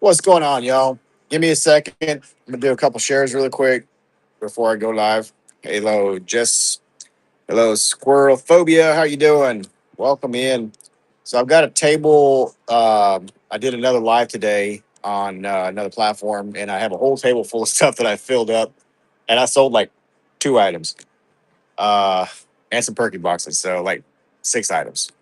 What's going on, y'all? Give me a second. I'm gonna do a couple shares really quick before I go live. Hello, Jess. Hello, Squirrel Phobia. How you doing? Welcome in. So I've got a table. I did another live today on another platform, and I have a whole table full of stuff that I filled up, and I sold like 2 items, uh, and some perky boxes, so like 6 items.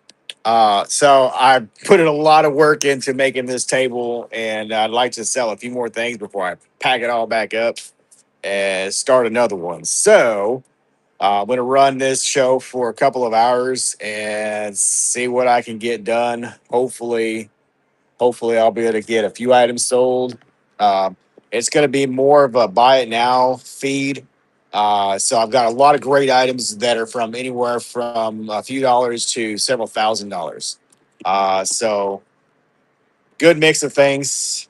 So I put in a lot of work into making this table, and I'd like to sell a few more things before I pack it all back up and start another one. So I'm going to run this show for a couple of hours and see what I can get done. Hopefully I'll be able to get a few items sold. Um, it's going to be more of a buy it now feed. So I've got a lot of great items that are from anywhere from a few dollars to several $1,000s. So good mix of things.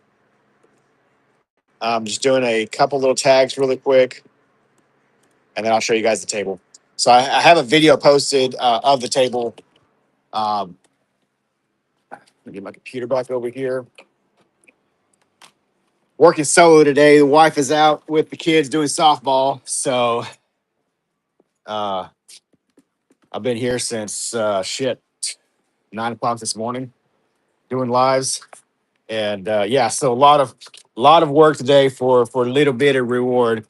I'm just doing a couple little tags really quick, and then I'll show you guys the table. So I have a video posted of the table. Um, Let me get my computer back over here. Working solo today. The wife is out with the kids doing softball, so uh, I've been here since 9 o'clock this morning doing lives, and yeah, so a lot of work today for a little bit of reward.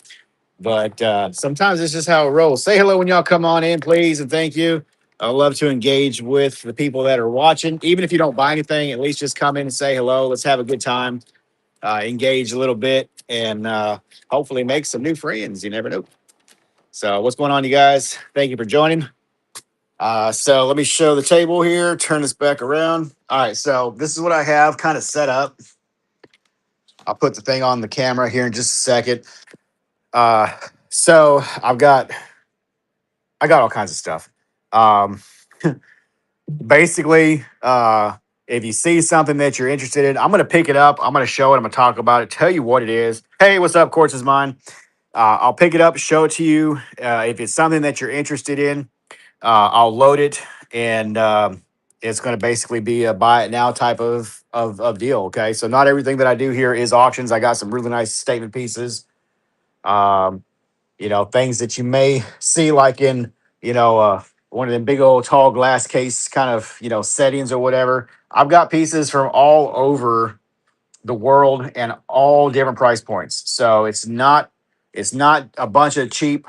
But sometimes it's just how it rolls. Say hello when y'all come on in, please, and thank you. I love to engage with the people that are watching. Even if you don't buy anything, at least just come in and say hello. Let's have a good time, engage a little bit, and hopefully make some new friends. You never know. So, what's going on, you guys? Thank you for joining. So, let me show the table here. Turn this back around. All right. So, this is what I have kind of set up. I'll put the thing on the camera here in just a second. Uh, so, I got all kinds of stuff. Um, basically, if you see something that you're interested in, I'm going to pick it up. I'm going to show it. I'm going to talk about it, tell you what it is. Hey, what's up? Quartz is mine. I'll pick it up, show it to you. If it's something that you're interested in, I'll load it, and it's going to basically be a buy it now type of deal. Okay. So, not everything that I do here is auctions. I got some really nice statement pieces. Um, things that you may see like in, one of them big old tall glass case kind of, settings or whatever. I've got pieces from all over the world and all different price points. So it's not a bunch of cheap,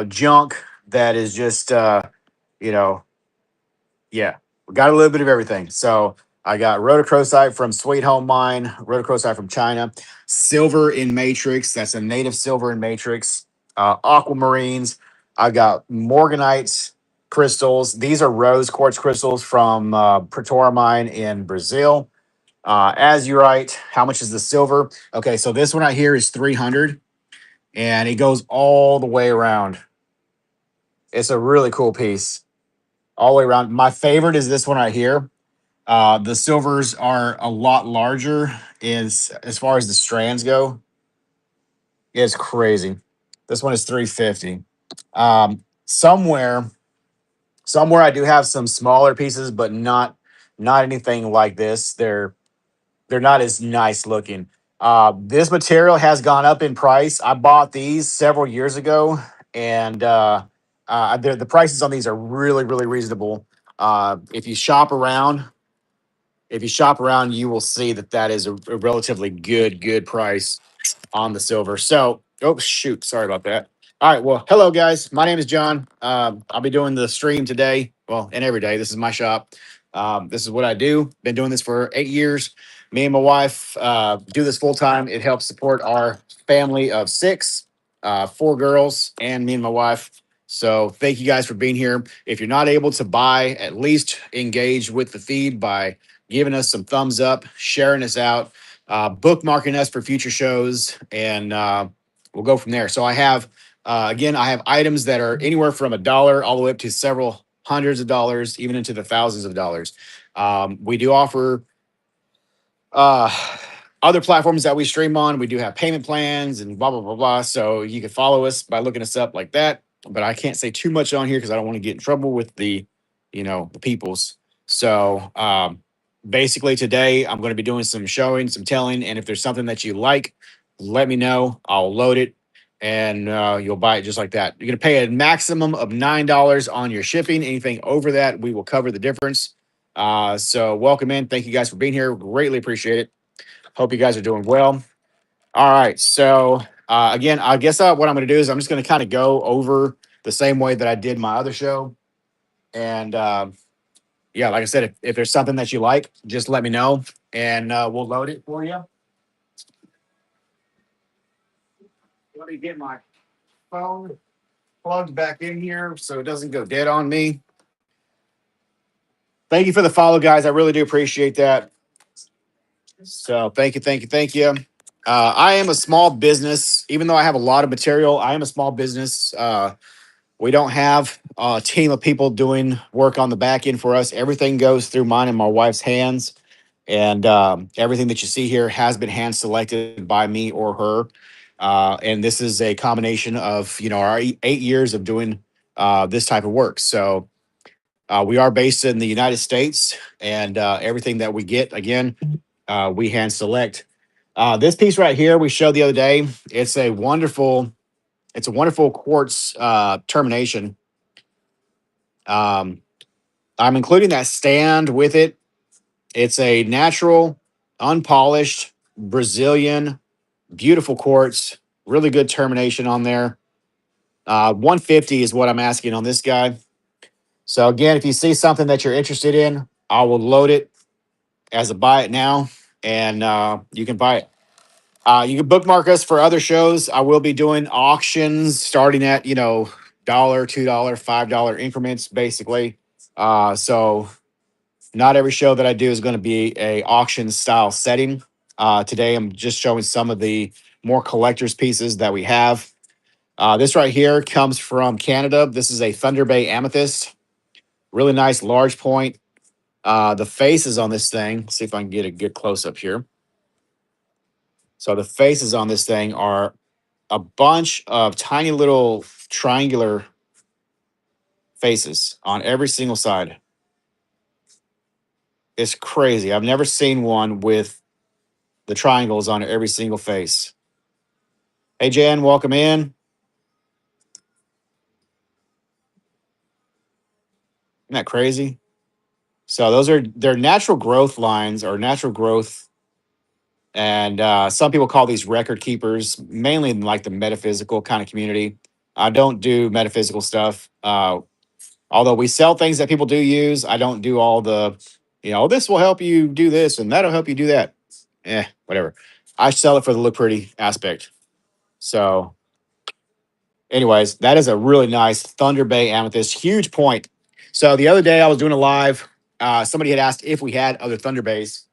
junk that is just, you know, yeah, we got a little bit of everything. So I got rhodochrosite from Sweet Home Mine, rhodochrosite from China, silver in matrix. That's a native silver in matrix. Aquamarines. I got morganite crystals. These are rose quartz crystals from Pretoria Mine in Brazil. Azurite. How much is the silver? Okay, so this one right here is 300, and it goes all the way around. It's a really cool piece, all the way around. My favorite is this one right here. The silvers are a lot larger as far as the strands go. It's crazy. This one is 350. Somewhere I do have some smaller pieces, but not anything like this. They're not as nice looking. This material has gone up in price. I bought these several years ago, and the prices on these are really, really reasonable. If you shop around, you will see that is a relatively good price on the silver. So, oh shoot, sorry about that. All right, well, hello guys. My name is John. I'll be doing the stream today. Well, and every day. This is my shop. This is what I do. Been doing this for 8 years. Me and my wife do this full time. It helps support our family of six, 4 girls, and me and my wife. So thank you guys for being here. If you're not able to buy, at least engage with the feed by giving us some thumbs up, sharing us out, bookmarking us for future shows, and we'll go from there. So I have items that are anywhere from $1 all the way up to several hundreds of dollars, even into the thousands of dollars. We do offer uh, other platforms that we stream on. We do have payment plans and blah, blah, blah, blah. So you can follow us by looking us up like that. But I can't say too much on here because I don't want to get in trouble with the peoples. So, basically today I'm going to be doing some showing, some telling, and if there's something that you like, let me know. I'll load it, and you'll buy it just like that. You're going to pay a maximum of $9 on your shipping. Anything over that, we will cover the difference. So welcome in. Thank you guys for being here. Greatly appreciate it. Hope you guys are doing well. All right. So again, I guess what I'm going to do is I'm just going to kind of go over the same way that I did my other show, and yeah, like I said, if there's something that you like, just let me know and we'll load it for you. Let me get my phone plugged back in here so it doesn't go dead on me. Thank you for the follow, guys. I really do appreciate that. So thank you, thank you, thank you. I am a small business, even though I have a lot of material. I am a small business. We don't have a team of people doing work on the back end for us. Everything goes through mine and my wife's hands. And everything that you see here has been hand selected by me or her. And this is a combination of, our 8 years of doing this type of work. So we are based in the United States, and everything that we get, again, we hand select. This piece right here we showed the other day. It's a wonderful quartz termination. Um, I'm including that stand with it. It's a natural, unpolished Brazilian, beautiful quartz. Really good termination on there. 150 is what I'm asking on this guy. So again, if you see something that you're interested in, I will load it as a buy it now, and you can buy it. You can bookmark us for other shows. I will be doing auctions starting at dollar, $2, $5 increments, basically. So not every show that I do is going to be a auction style setting. Today, I'm just showing some of the more collector's pieces that we have. This right here comes from Canada. This is a Thunder Bay amethyst. Really nice large point. The faces on this thing, let's see if I can get a good close up here. So the faces on this thing are a bunch of tiny little triangular faces on every single side. It's crazy. I've never seen one with the triangles on every single face. Hey, Jan, welcome in. Isn't that crazy? So those are their natural growth lines or natural growth. And some people call these record keepers, mainly in like the metaphysical kind of community. I don't do metaphysical stuff. Although we sell things that people do use, I don't do all the, this will help you do this and that'll help you do that. Whatever. I sell it for the look pretty aspect. So anyways, that is a really nice Thunder Bay amethyst, huge point. So the other day I was doing a live. Somebody had asked if we had other Thunder Bays,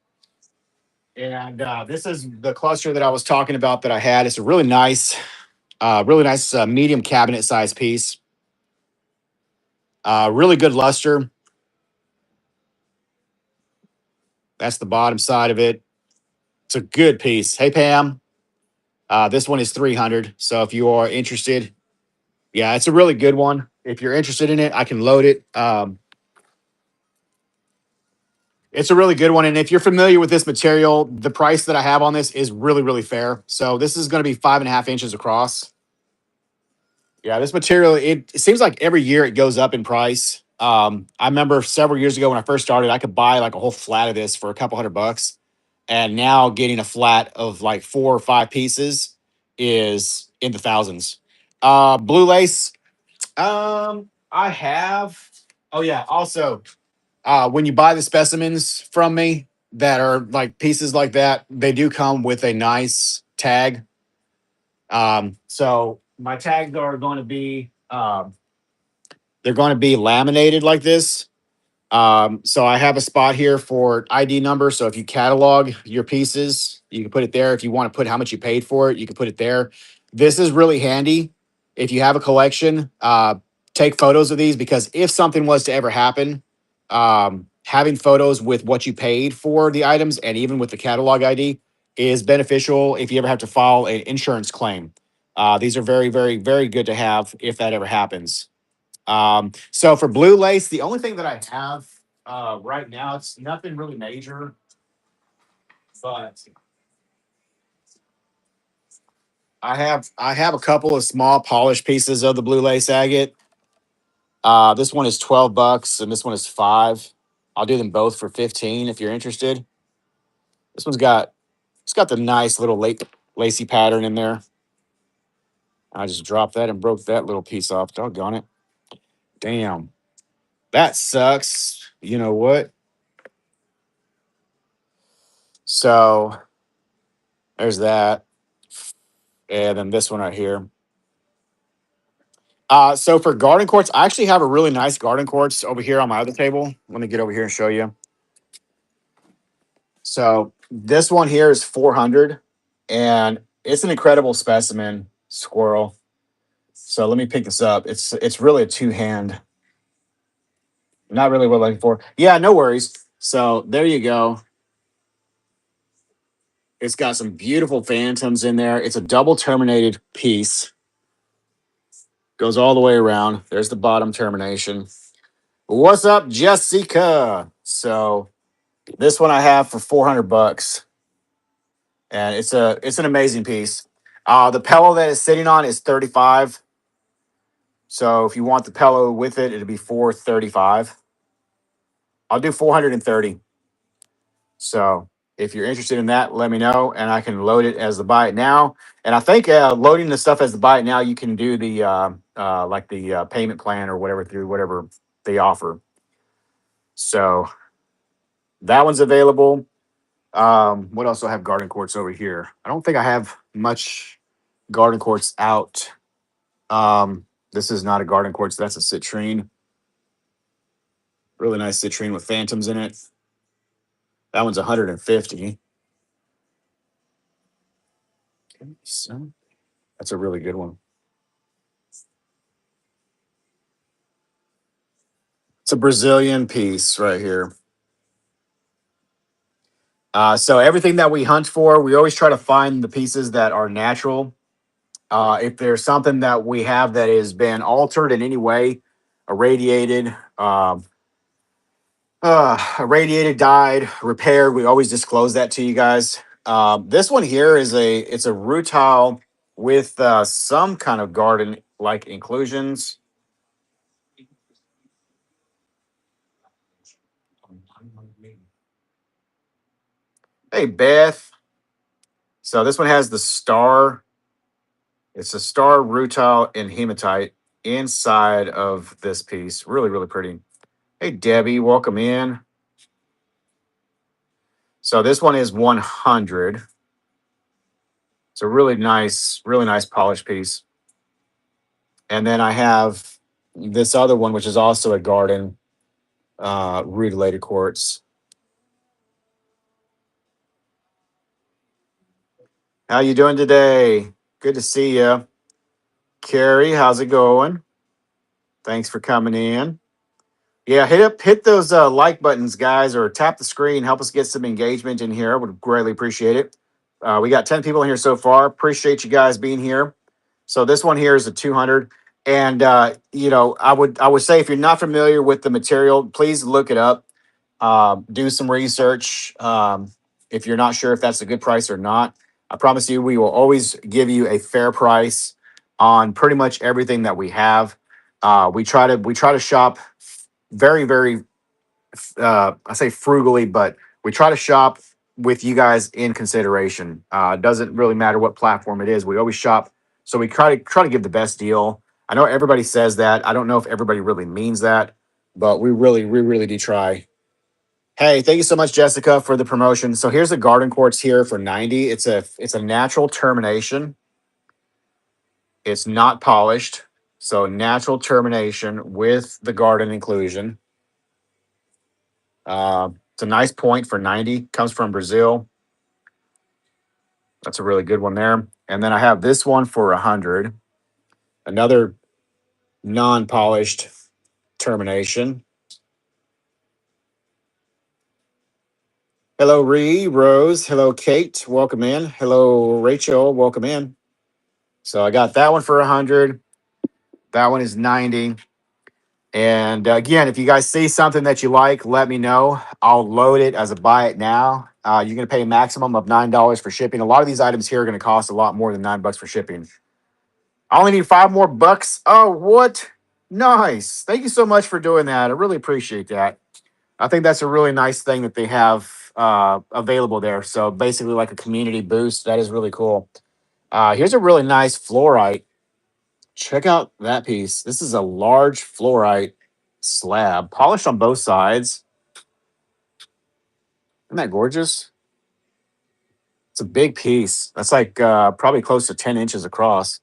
and this is the cluster that I was talking about that I had. It's a really nice medium cabinet size piece. Really good luster. That's the bottom side of it. It's a good piece. Hey Pam, this one is 300. So if you are interested, yeah, it's a really good one. If you're interested in it, I can load it. It's a really good one. And if you're familiar with this material, the price that I have on this is really, really fair. So this is going to be 5.5 inches across. Yeah, this material, it seems like every year it goes up in price. I remember several years ago when I first started, I could buy like a whole flat of this for a couple $100. And now getting a flat of like 4 or 5 pieces is in the thousands. Blue lace, I have. Oh yeah, also when you buy the specimens from me that are like pieces like that, they do come with a nice tag. So my tags are going to be they're going to be laminated like this. So I have a spot here for ID number. So if you catalog your pieces, you can put it there. If you want to put how much you paid for it, you can put it there. This is really handy. If you have a collection, take photos of these, because if something was to ever happen, having photos with what you paid for the items and even with the catalog ID is beneficial if you ever have to file an insurance claim. These are very, very, very good to have if that ever happens. So for blue lace, the only thing that I have Right now, it's nothing really major, but I have a couple of small polished pieces of the blue lace agate. This one is $12 and this one is 5. I'll do them both for 15 if you're interested. This one's got it's got the nice little lacy pattern in there. I just dropped that and broke that little piece off. Doggone it. Damn. That sucks. You know what? So there's that. And then this one right here. So for garden quartz, I actually have a really nice garden quartz over here on my other table. Let me get over here and show you. So this one here is 400 and it's an incredible specimen squirrel. So let me pick this up. It's really a two hand. Not really what I'm looking for. Yeah, no worries. So there you go. It's got some beautiful phantoms in there. It's a double terminated piece. Goes all the way around. There's the bottom termination. What's up, Jessica? So this one I have for 400 bucks, and it's an amazing piece. The pillow that it's sitting on is 35. So if you want the pillow with it, it'll be 435. I'll do 430. So if you're interested in that, let me know, and I can load it as the buy it now. And I think loading the stuff as the buy it now, you can do the like the payment plan or whatever through whatever they offer. So that one's available. What else do I have garden quartz over here? I don't think I have much garden quartz out. This is not a garden quartz. That's a citrine. Really nice citrine with phantoms in it. That one's 150. Okay, so that's a really good one. It's a Brazilian piece right here. So everything that we hunt for, we always try to find the pieces that are natural. If there's something that we have that has been altered in any way, irradiated, dyed, repaired, we always disclose that to you guys. This one here it's a rutile with some kind of garden like inclusions. Hey Beth, so this one has the star. It's a star rutile and hematite inside of this piece. Really, really pretty. Hey Debbie, welcome in. So this one is 100. It's a really nice polished piece. And then I have this other one, which is also a garden rutilated quartz. How you doing today? Good to see you. Carrie, how's it going? Thanks for coming in. Yeah, hit those like buttons, guys, or tap the screen. Help us get some engagement in here. I would greatly appreciate it. We got 10 people in here so far. Appreciate you guys being here. So this one here is a 200. And I would say if you're not familiar with the material, please look it up. Do some research. If you're not sure if that's a good price or not, I promise you we will always give you a fair price on pretty much everything that we have. We try to shop very, very I say frugally, but we try to shop with you guys in consideration. It doesn't really matter what platform it is. We always shop, so we try to give the best deal. I know everybody says that. I don't know if everybody really means that, but we really do try. Hey, thank you so much, Jessica, for the promotion. So here's the garden quartz here for 90. It's a natural termination. It's not polished, so natural termination with the garden inclusion. It's a nice point for 90. Comes from Brazil. That's a really good one there. And then I have this one for 100. Another non-polished termination. Hello, Rose. Hello, Kate. Welcome in. Hello, Rachel. Welcome in. So I got that one for 100. That one is 90. And again, if you guys see something that you like, let me know. I'll load it as a buy it now. You're going to pay a maximum of $9 for shipping. A lot of these items here are going to cost a lot more than $9 for shipping. I only need 5 more bucks. Oh, what? Nice. Thank you so much for doing that. I really appreciate that. I think that's a really nice thing that they have available there. So basically, like a community boost. That is really cool. Here's a really nice fluorite. Check out that piece. This is a large fluorite slab, polished on both sides. Isn't that gorgeous? It's a big piece. That's like probably close to 10 inches across.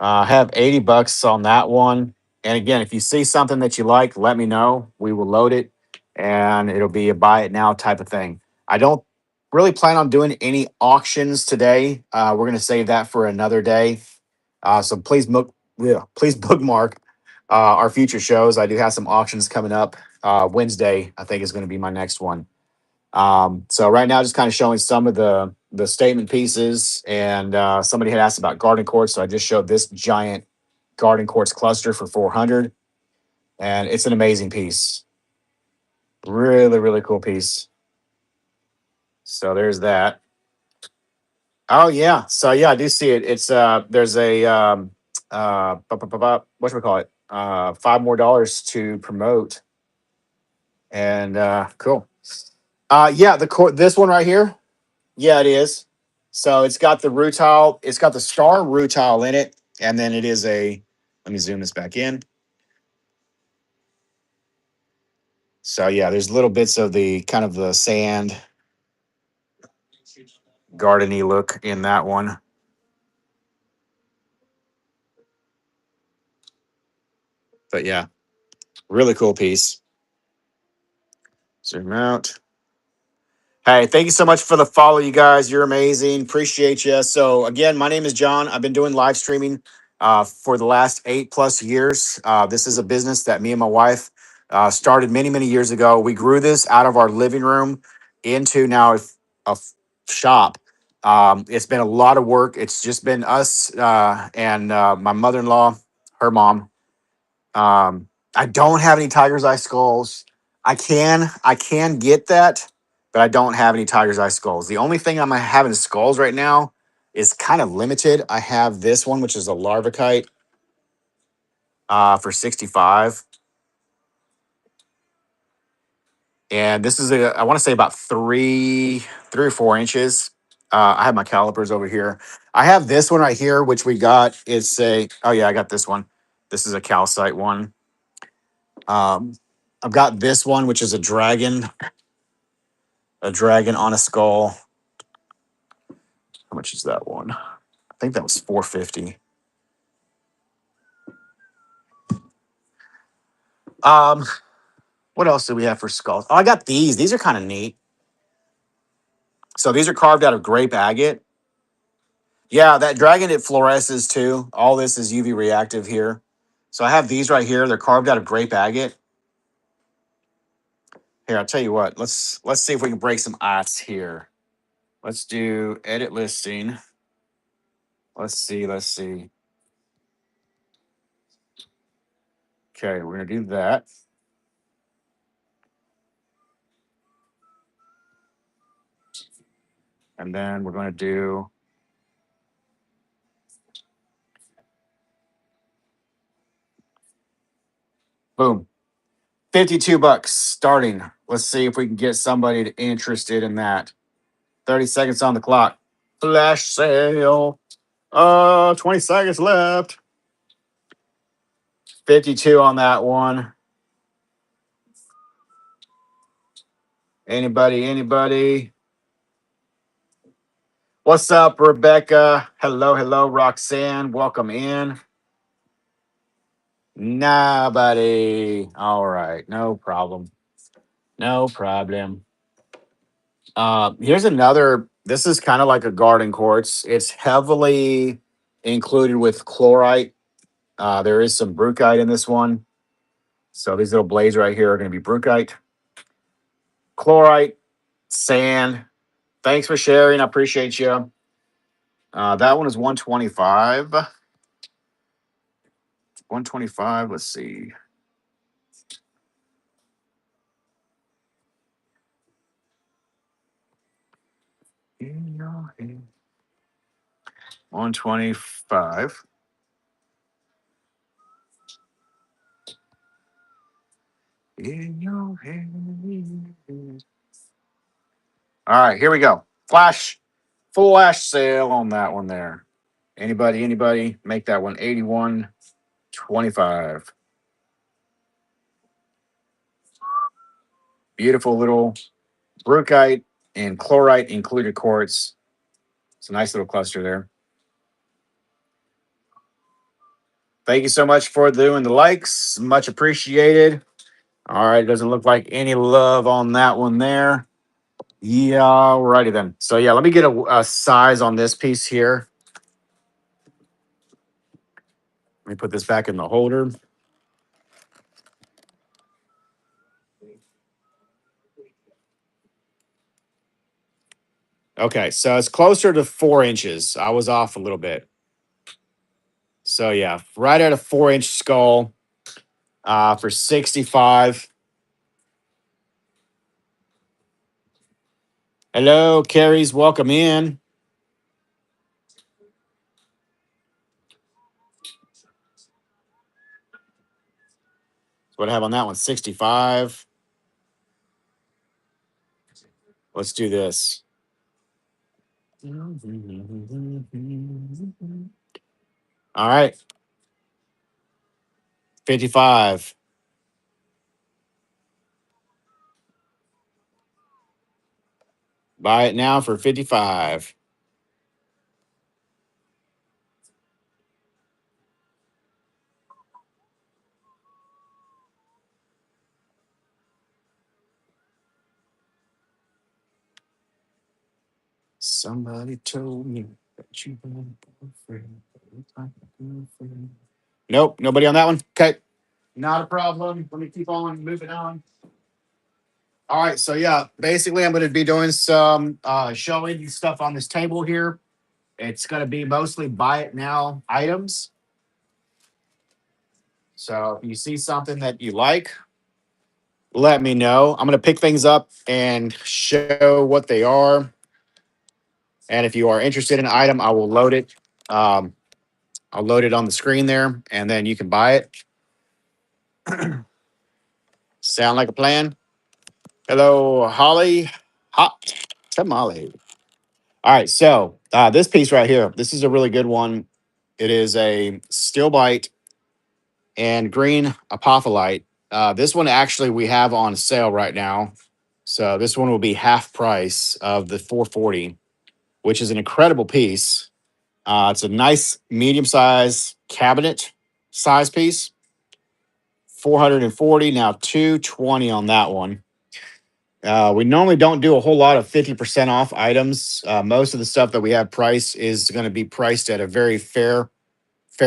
Have $80 on that one. And again, if you see something that you like, let me know. We will load it and it'll be a buy it now type of thing. I don't really plan on doing any auctions today. We're going to save that for another day. So please please bookmark our future shows. I do have some auctions coming up. Wednesday, I think, is going to be my next one. So right now, just kind of showing some of the statement pieces. And somebody had asked about garden quartz, so I just showed this giant garden quartz cluster for 400, and it's an amazing piece. Really, really cool piece. So there's that. Oh yeah. So yeah, I do see it. It's there's a what should we call it? $5 more to promote. And cool. Yeah, this one right here. Yeah, it is. So it's got the rutile, it's got the star rutile in it, and then it is a let me zoom this back in. So yeah, there's little bits of the kind of the sand gardeny look in that one. But yeah, really cool piece. Zoom out. Hey, thank you so much for the follow, you guys. You're amazing. Appreciate you. So again, my name is John. I've been doing live streaming for the last 8+ years. This is a business that me and my wife started many, many years ago. We grew this out of our living room into now a shop. It's been a lot of work. It's just been us and my mother-in-law, her mom. I don't have any tiger's eye skulls. I can get that, but I don't have any tiger's eye skulls. The only thing I'm having skulls right now is kind of limited. I have this one, which is a larvicite for 65, and this is I want to say about 3 or 4 inches. I have my calipers over here. I have this one right here, which we got. It's a oh yeah, I got this one. This is a calcite one. Um, I've got this one, which is a dragon on a skull. How much is that one? I think that was 450. Um, what else do we have for skulls? Oh, I got these. These are kind of neat. So these are carved out of grape agate. Yeah, that dragon, it fluoresces too. All this is UV reactive here. So I have these right here. They're carved out of grape agate. Here, I'll tell you what. Let's see if we can break some ice here. Let's do edit listing. Let's see. Let's see. Okay, we're gonna do that. And then we're gonna do boom. $52 starting. Let's see if we can get somebody interested in that. 30 seconds on the clock. Flash sale. 20 seconds left. 52 on that one. Anybody? What's up, Rebecca? Hello, hello, Roxanne. Welcome in. Nobody. All right, no problem. No problem. Here's another. This is kind of like a garden quartz. It's heavily included with chlorite. There is some brucite in this one. So these little blades right here are going to be brucite, chlorite, sand. Thanks for sharing. I appreciate you. That one is 125. 125. Let's see. 125. In your hand. All right, here we go. Flash sale on that one there. Anybody make that one 81.25. Beautiful little brookite and chlorite included quartz. It's a nice little cluster there. Thank you so much for doing the likes. Much appreciated. All right, doesn't look like any love on that one there. Yeah, alrighty then. So yeah, let me get a size on this piece here. Let me put this back in the holder. Okay, so it's closer to 4 inches. I was off a little bit. So yeah, right at a 4 inch skull for 65. Hello, Carrie's welcome in. What I have on that one? 65. Let's do this. All right, 55. Buy it now for 55. Somebody told me that you were a boyfriend. Nope, nobody on that one. Okay, not a problem. Let me keep on moving on. All right, so yeah, basically, I'm going to be doing some showing you stuff on this table here. It's going to be mostly buy it now items. So if you see something that you like, let me know. I'm going to pick things up and show what they are. And if you are interested in an item, I will load it. I'll load it on the screen there, and then you can buy it. Sound like a plan? Hello, Holly. Hot tamale. All right, so this piece right here, this is a really good one. It is a steel bite and green apophyllite. This one actually we have on sale right now. So this one will be half price of the 440, which is an incredible piece. It's a nice medium size cabinet size piece. 440, now 220 on that one. We normally don't do a whole lot of 50% off items. Most of the stuff that we have priced is going to be priced at a very fair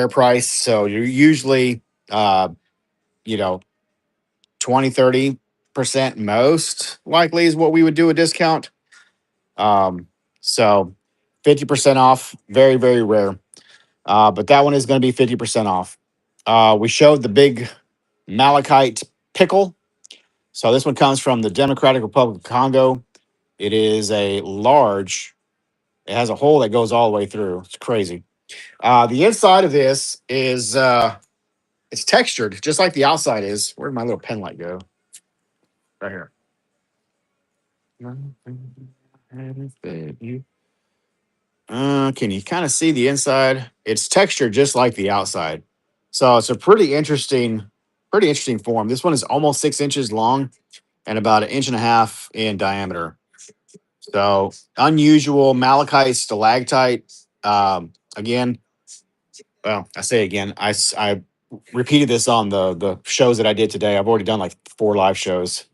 price. So you're usually, uh, you know, 20-30% most likely is what we would do a discount. So 50% off, very rare. But that one is going to be 50% off. We showed the big malachite pickle. So this one comes from the Democratic Republic of Congo. It is a large, it has a hole that goes all the way through. It's crazy. The inside of this is it's textured just like the outside is. Where'd my little pen light go? Right here. Can you kind of see the inside? It's textured just like the outside. So it's a pretty interesting form. This one is almost 6 inches long and about an inch and a half in diameter. So unusual malachite stalactite. Again, well, I say again, I repeated this on the shows that I did today. I've already done like 4 live shows.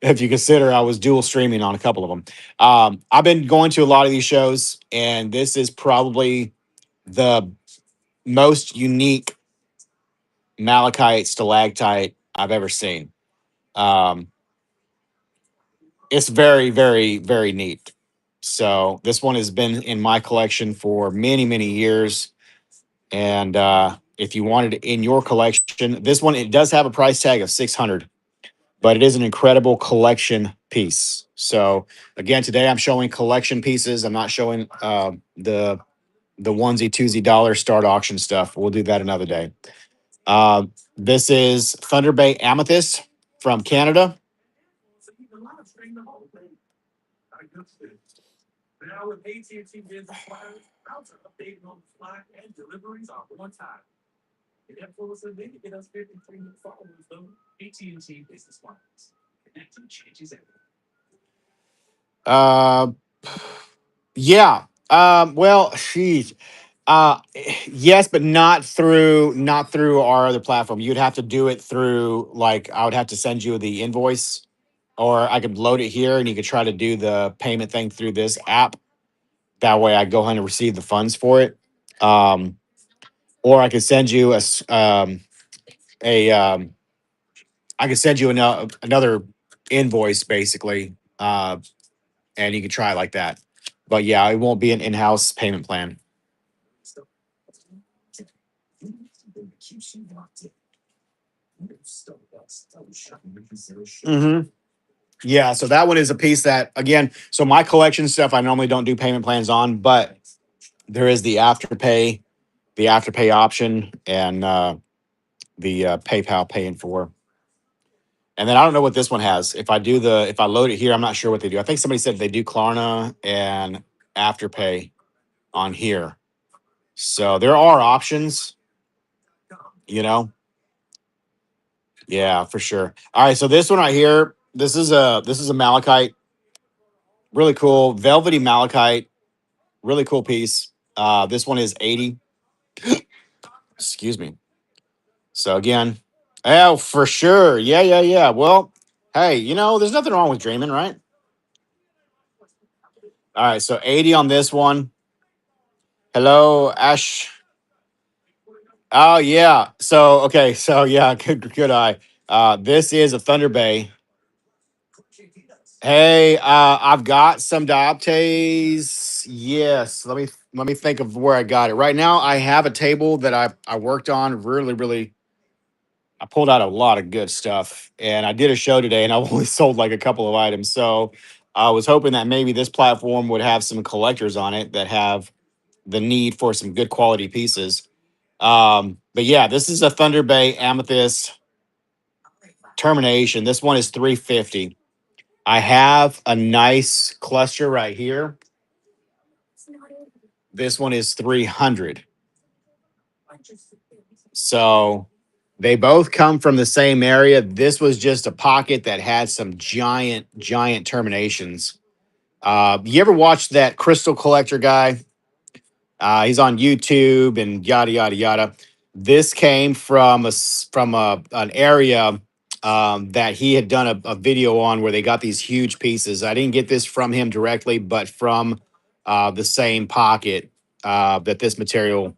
If you consider I was dual streaming on a couple of them. I've been going to a lot of these shows, and this is probably the most unique malachite stalactite I've ever seen. Um, it's very neat. So this one has been in my collection for many years. And if you wanted it in your collection, this one it does have a price tag of 600. but it is an incredible collection piece. So again, today I'm showing collection pieces. I'm not showing the onesie twosie dollar start auction stuff. We'll do that another day. This is Thunder Bay Amethyst from Canada. Uh, yeah. Well, sheesh. Uh, yes, but not through our other platform. You'd have to do it through like I would have to send you the invoice, or I could load it here, and you could try to do the payment thing through this app. That way, I go ahead and receive the funds for it. Um, or I could send you a I could send you another invoice basically, and you can try it like that. But yeah, it won't be an in-house payment plan. Hmm. Yeah, so that one is a piece that again, so my collection stuff I normally don't do payment plans on, but there is the afterpay option, and the PayPal paying for. And then I don't know what this one has. If I load it here, I'm not sure what they do. I think somebody said they do Klarna and Afterpay on here. So there are options, you know. Yeah, for sure. All right, so this one right here, this is a malachite, really cool, velvety malachite, really cool piece. This one is 80. Excuse me. So again, oh, for sure. Yeah, yeah, yeah. Well, hey, there's nothing wrong with dreaming, right? All right, so 80 on this one. Hello, Ash. Oh yeah. So okay. So yeah. Good eye. This is a Thunder Bay. Hey, I've got some dioptase. Yes. Let me think of where I got it. Right now, I have a table that I worked on. Really, really. I pulled out a lot of good stuff, and I did a show today, and I only sold like a couple of items. So I was hoping that maybe this platform would have some collectors on it that have the need for some good quality pieces. But yeah, this is a Thunder Bay Amethyst termination. This one is 350. I have a nice cluster right here. This one is 300. So they both come from the same area. This was just a pocket that had some giant, giant terminations. You ever watch that crystal collector guy? He's on YouTube and yada yada yada. This came from an area that he had done a video on where they got these huge pieces. I didn't get this from him directly, but from the same pocket that this material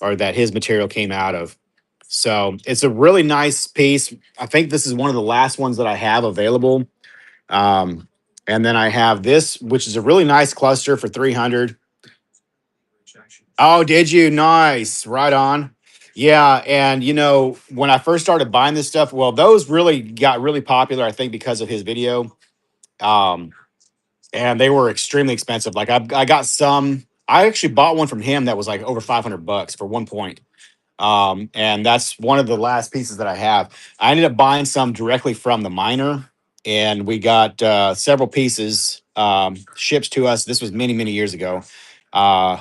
or that his material came out of. So it's a really nice piece. I think this is one of the last ones that I have available. Um, and then I have this, which is a really nice cluster for 300. Oh, did you? Nice. Right on. Yeah. And, when I first started buying this stuff, well, those really got really popular, I think, because of his video. Um, and they were extremely expensive. Like, I got some, I actually bought one from him that was like over 500 bucks for 1 point. And that's one of the last pieces that I have. I ended up buying some directly from the miner, and we got several pieces shipped to us. This was many, many years ago. Uh,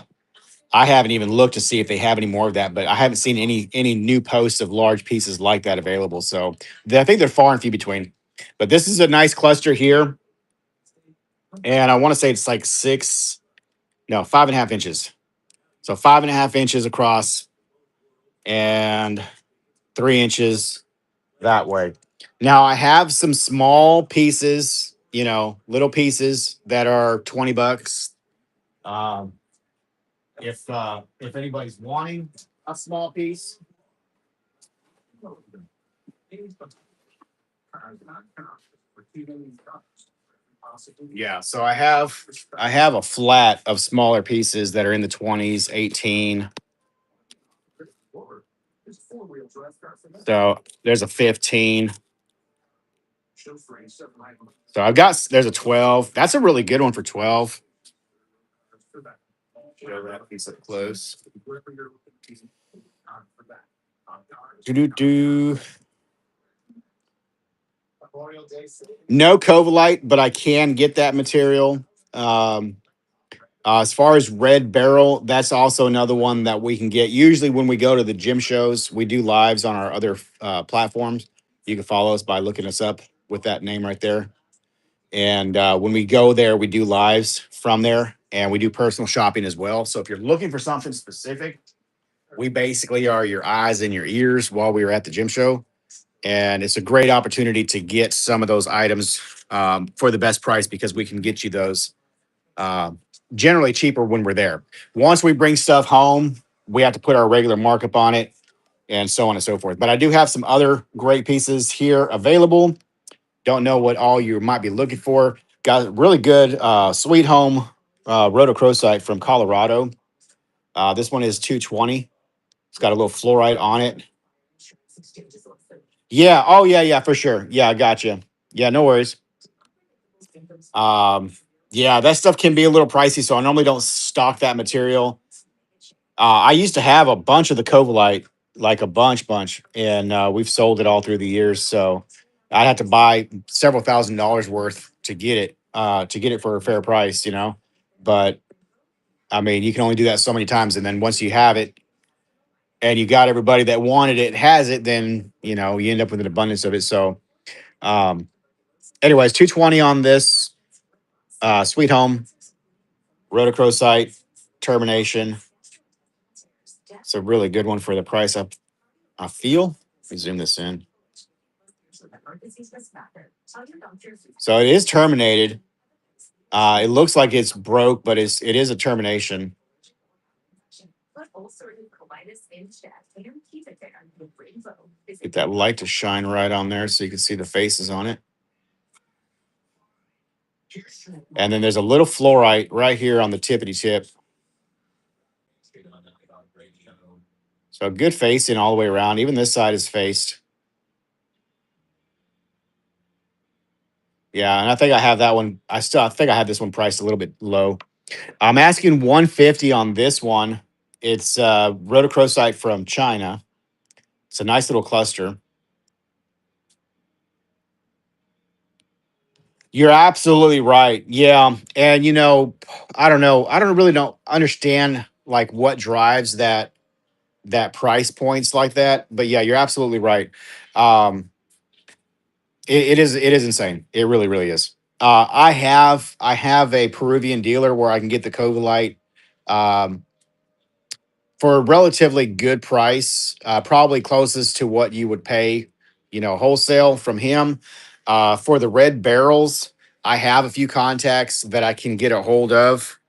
I haven't even looked to see if they have any more of that, but I haven't seen any new posts of large pieces like that available. So I think they're far and few between. But this is a nice cluster here, and I want to say it's like 5.5 inches. So 5.5 inches across and 3 inches that way. Now I have some small pieces, little pieces that are 20 bucks. Um, if anybody's wanting a small piece. Yeah, so I have a flat of smaller pieces that are in the 20s, 18. So there's a 15. So I've got there's a 12. That's a really good one for 12. Show that piece up close. Do do do. No Covalite, but I can get that material. Um, as far as Red Barrel, that's also another one that we can get. Usually, when we go to the gym shows, we do lives on our other platforms. You can follow us by looking us up with that name right there. And when we go there, we do lives from there and we do personal shopping as well. So if you're looking for something specific, we basically are your eyes and your ears while we were at the gym show. And it's a great opportunity to get some of those items for the best price because we can get you those uh, generally cheaper when we're there. Once we bring stuff home, we have to put our regular markup on it and so on and so forth. But I do have some other great pieces here available. Don't know what all you might be looking for. Got a really good Sweet Home rotochrosite from Colorado. This one is 220. It's got a little fluorite on it. Yeah. Oh, yeah, yeah, for sure. Yeah, I got you. Yeah, no worries. Um, yeah, that stuff can be a little pricey, so I normally don't stock that material. I used to have a bunch of the Covalite, like a bunch, and we've sold it all through the years. So I'd have to buy several $1,000s worth to get it for a fair price, you know. But I mean, you can only do that so many times, and then once you have it, and you got everybody that wanted it has it, then you know you end up with an abundance of it. So, um, anyways, 220 on this Sweet Home rotochrosite termination. It's a really good one for the price. I feel. Let me zoom this in. So it is terminated. It looks like it's broke, but it is a termination. Get that light to shine right on there so you can see the faces on it. And then there's a little fluorite right here on the tippity tip. So good facing all the way around. Even this side is faced. Yeah, and I think I have that one. I think I have this one priced a little bit low. I'm asking 150 on this one. It's rotochrosite from China. It's a nice little cluster. You're absolutely right. Yeah. And you know, I don't know. I don't really don't understand like what drives that price points like that. But yeah, you're absolutely right. Um it is insane. It really, really is. I have a Peruvian dealer where I can get the Covalite. Um for a relatively good price, probably closest to what you would pay, you know, wholesale from him. For the red barrels, I have a few contacts that I can get a hold of.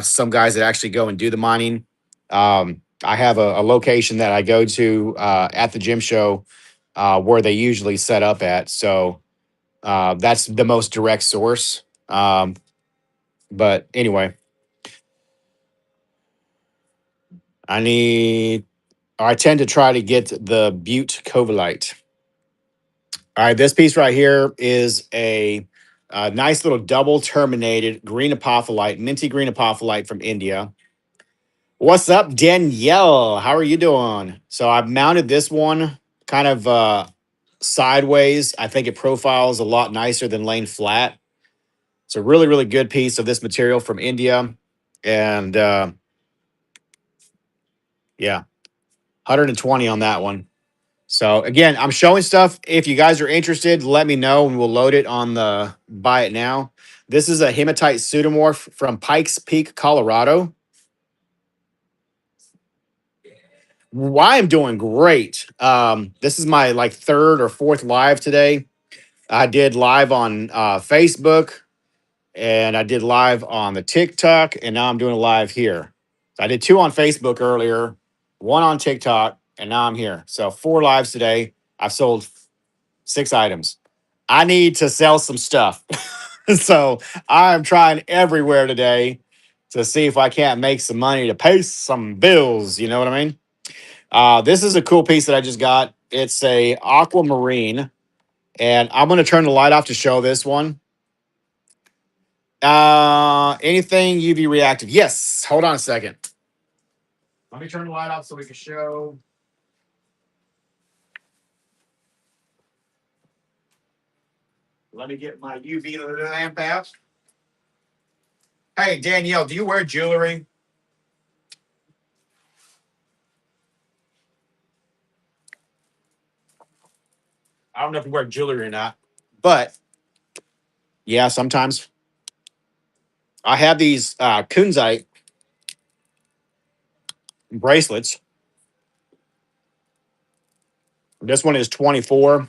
Some guys that actually go and do the mining. I have a location that I go to at the gym show where they usually set up at. So that's the most direct source. But anyway, I need I tend to try to get the Butte Covalite. All right, this piece right here is a nice little double terminated green apophyllite, minty green apophyllite from India. What's up, Danielle? How are you doing? So I've mounted this one kind of sideways. I think it profiles a lot nicer than laying flat. It's a really, really good piece of this material from India. And yeah, 120 on that one. So again, I'm showing stuff. If you guys are interested, let me know and we'll load it on the buy it now. This is a hematite pseudomorph from Pikes Peak, Colorado. Well, I am doing great. This is my like third or fourth live today. I did live on Facebook and I did live on the TikTok, and now I'm doing a live here. So I did two on Facebook earlier, one on TikTok, and now I'm here. So 4 lives today. I've sold 6 items. I need to sell some stuff. So I'm trying everywhere today to see if I can't make some money to pay some bills. You know what I mean? This is a cool piece that I just got. It's a aquamarine. And I'm going to turn the light off to show this one. Anything UV reactive? Yes. Hold on a second. Let me turn the light off so we can show. Let me get my UV lamp out. Hey, Danielle, do you wear jewelry? I don't know if you wear jewelry or not, but yeah, sometimes I have these kunzite bracelets. This one is 24.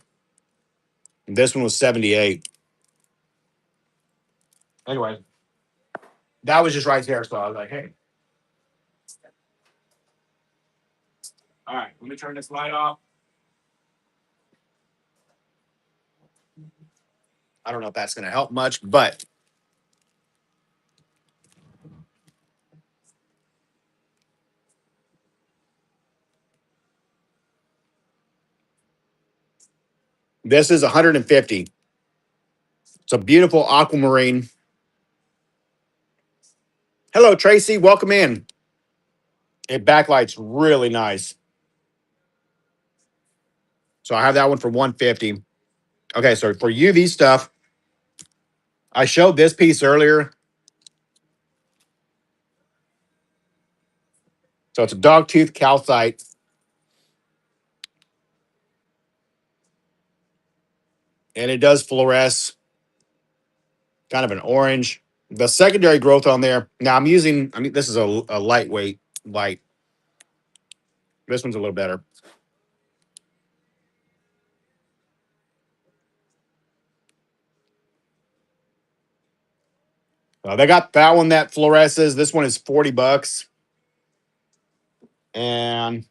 This one was 78. Anyway, that was just right there. So I was like, hey, all right, let me turn this light off. I don't know if that's going to help much, but this is 150. It's a beautiful aquamarine. Hello, Tracy. Welcome in. It backlights really nice. So I have that one for 150. Okay, so for UV stuff, I showed this piece earlier. So it's a dogtooth calcite, and it does fluoresce, kind of an orange. The secondary growth on there. Now I mean, this is a lightweight light. This one's a little better. They got that one that fluoresces. This one is $40. And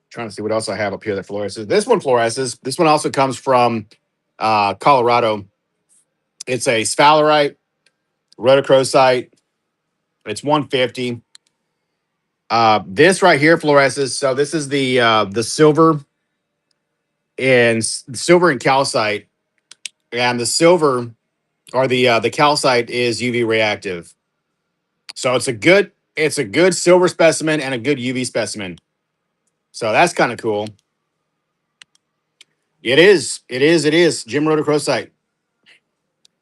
trying to see what else I have up here that fluoresces. This one fluoresces. This one also comes from Colorado. It's a sphalerite, rhodochrosite. It's 150. This right here fluoresces. So this is the silver and calcite, and the silver or the calcite is UV reactive. So it's a good silver specimen and a good UV specimen. So that's kind of cool. It is. It is. It is. Jim rhodochrosite.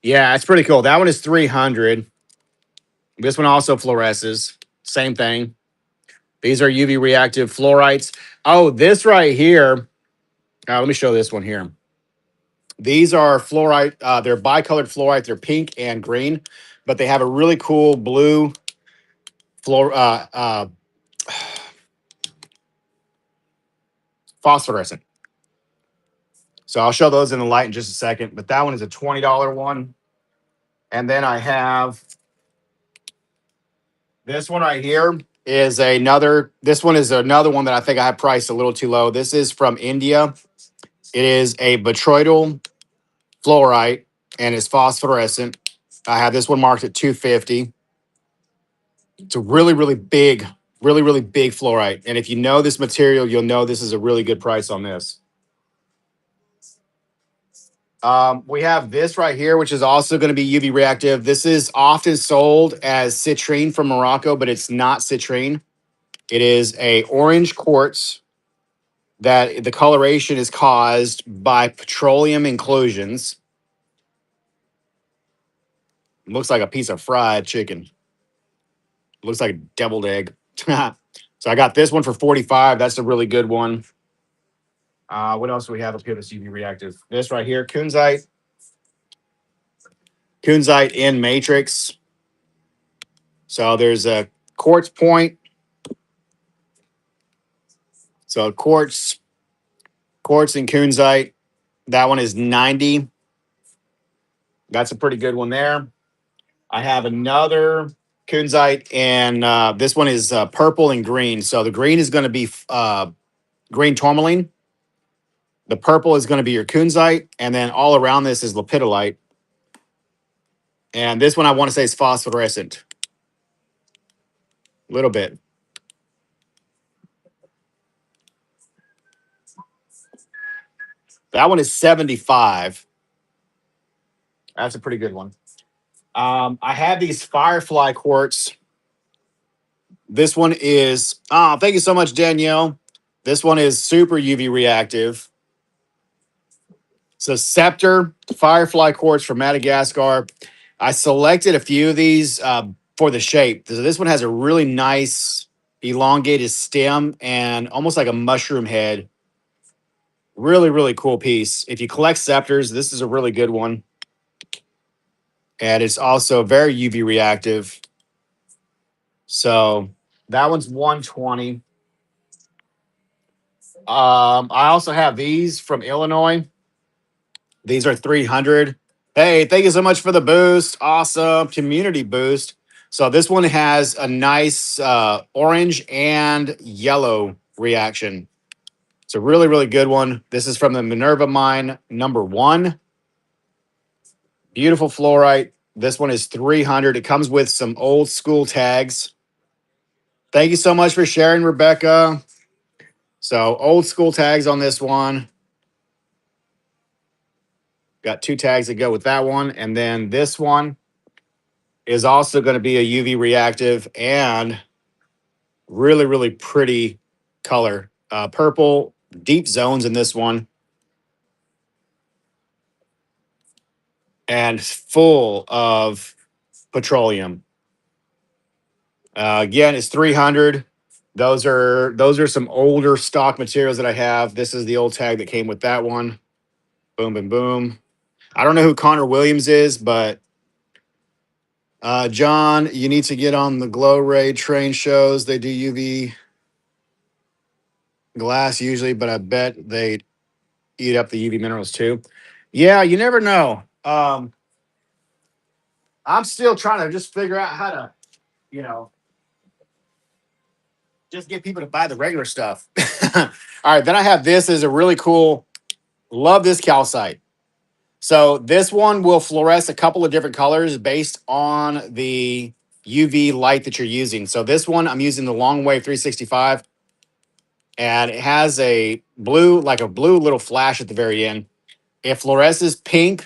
Yeah, it's pretty cool. That one is 300. This one also fluoresces. Same thing. These are UV reactive fluorites. Oh, this right here. Let me show this one here. These are fluorite. They're bicolored fluorite. They're pink and green, but they have a really cool blue phosphorescent. So I'll show those in the light in just a second. But that one is a $20 one. And then I have this one right here is another. This one is another one that I think I have priced a little too low. This is from India. It is a botryoidal fluorite and it's phosphorescent. I have this one marked at 250. It's a really big fluorite. And if you know this material, you'll know this is a really good price on this. We have this right here, which is also going to be UV reactive. This is often sold as citrine from Morocco, but it's not citrine. It is a orange quartz that the coloration is caused by petroleum inclusions. It looks like a piece of fried chicken. Looks like a deviled egg. So I got this one for 45. That's a really good one. What else do we have up here that's UV reactive? This right here, kunzite in matrix. So there's a quartz point. So quartz and kunzite. That one is 90. That's a pretty good one there. I have another kunzite, and this one is purple and green. So the green is going to be green tourmaline. The purple is going to be your kunzite, and then all around this is lepidolite. And this one I want to say is phosphorescent. A little bit. That one is 75. That's a pretty good one. I have these Firefly quartz. This one is, thank you so much, Danielle. This one is super UV reactive. So Scepter Firefly quartz from Madagascar. I selected a few of these for the shape. So this one has a really nice elongated stem and almost like a mushroom head. Really, really cool piece. If you collect scepters, this is a really good one. And it's also very UV reactive. So that one's 120. I also have these from Illinois. These are 300. Hey, thank you so much for the boost. Awesome community boost. So this one has a nice orange and yellow reaction. It's a really, really good one. This is from the Minerva mine #1. Beautiful fluorite. This one is 300. It comes with some old school tags. Thank you so much for sharing, Rebecca. So old school tags on this one. Got 2 tags that go with that one. And then this one is also going to be a UV reactive and really, really pretty color. Purple, deep zones in this one. And full of petroleum. Again, it's 300. Those are some older stock materials that I have. This is the old tag that came with that one. Boom, boom, boom. I don't know who Connor Williams is, but John, you need to get on the Glow Ray train shows. They do UV glass usually, but I bet they eat up the UV minerals too. Yeah, you never know. I'm still trying to just figure out how to, you know, just get people to buy the regular stuff. All right, then I have this as a really cool, love this calcite. So this one will fluoresce a couple of different colors based on the UV light that you're using. So this one, I'm using the Long Wave 365, and it has a blue, like a blue little flash at the very end. It fluoresces pink.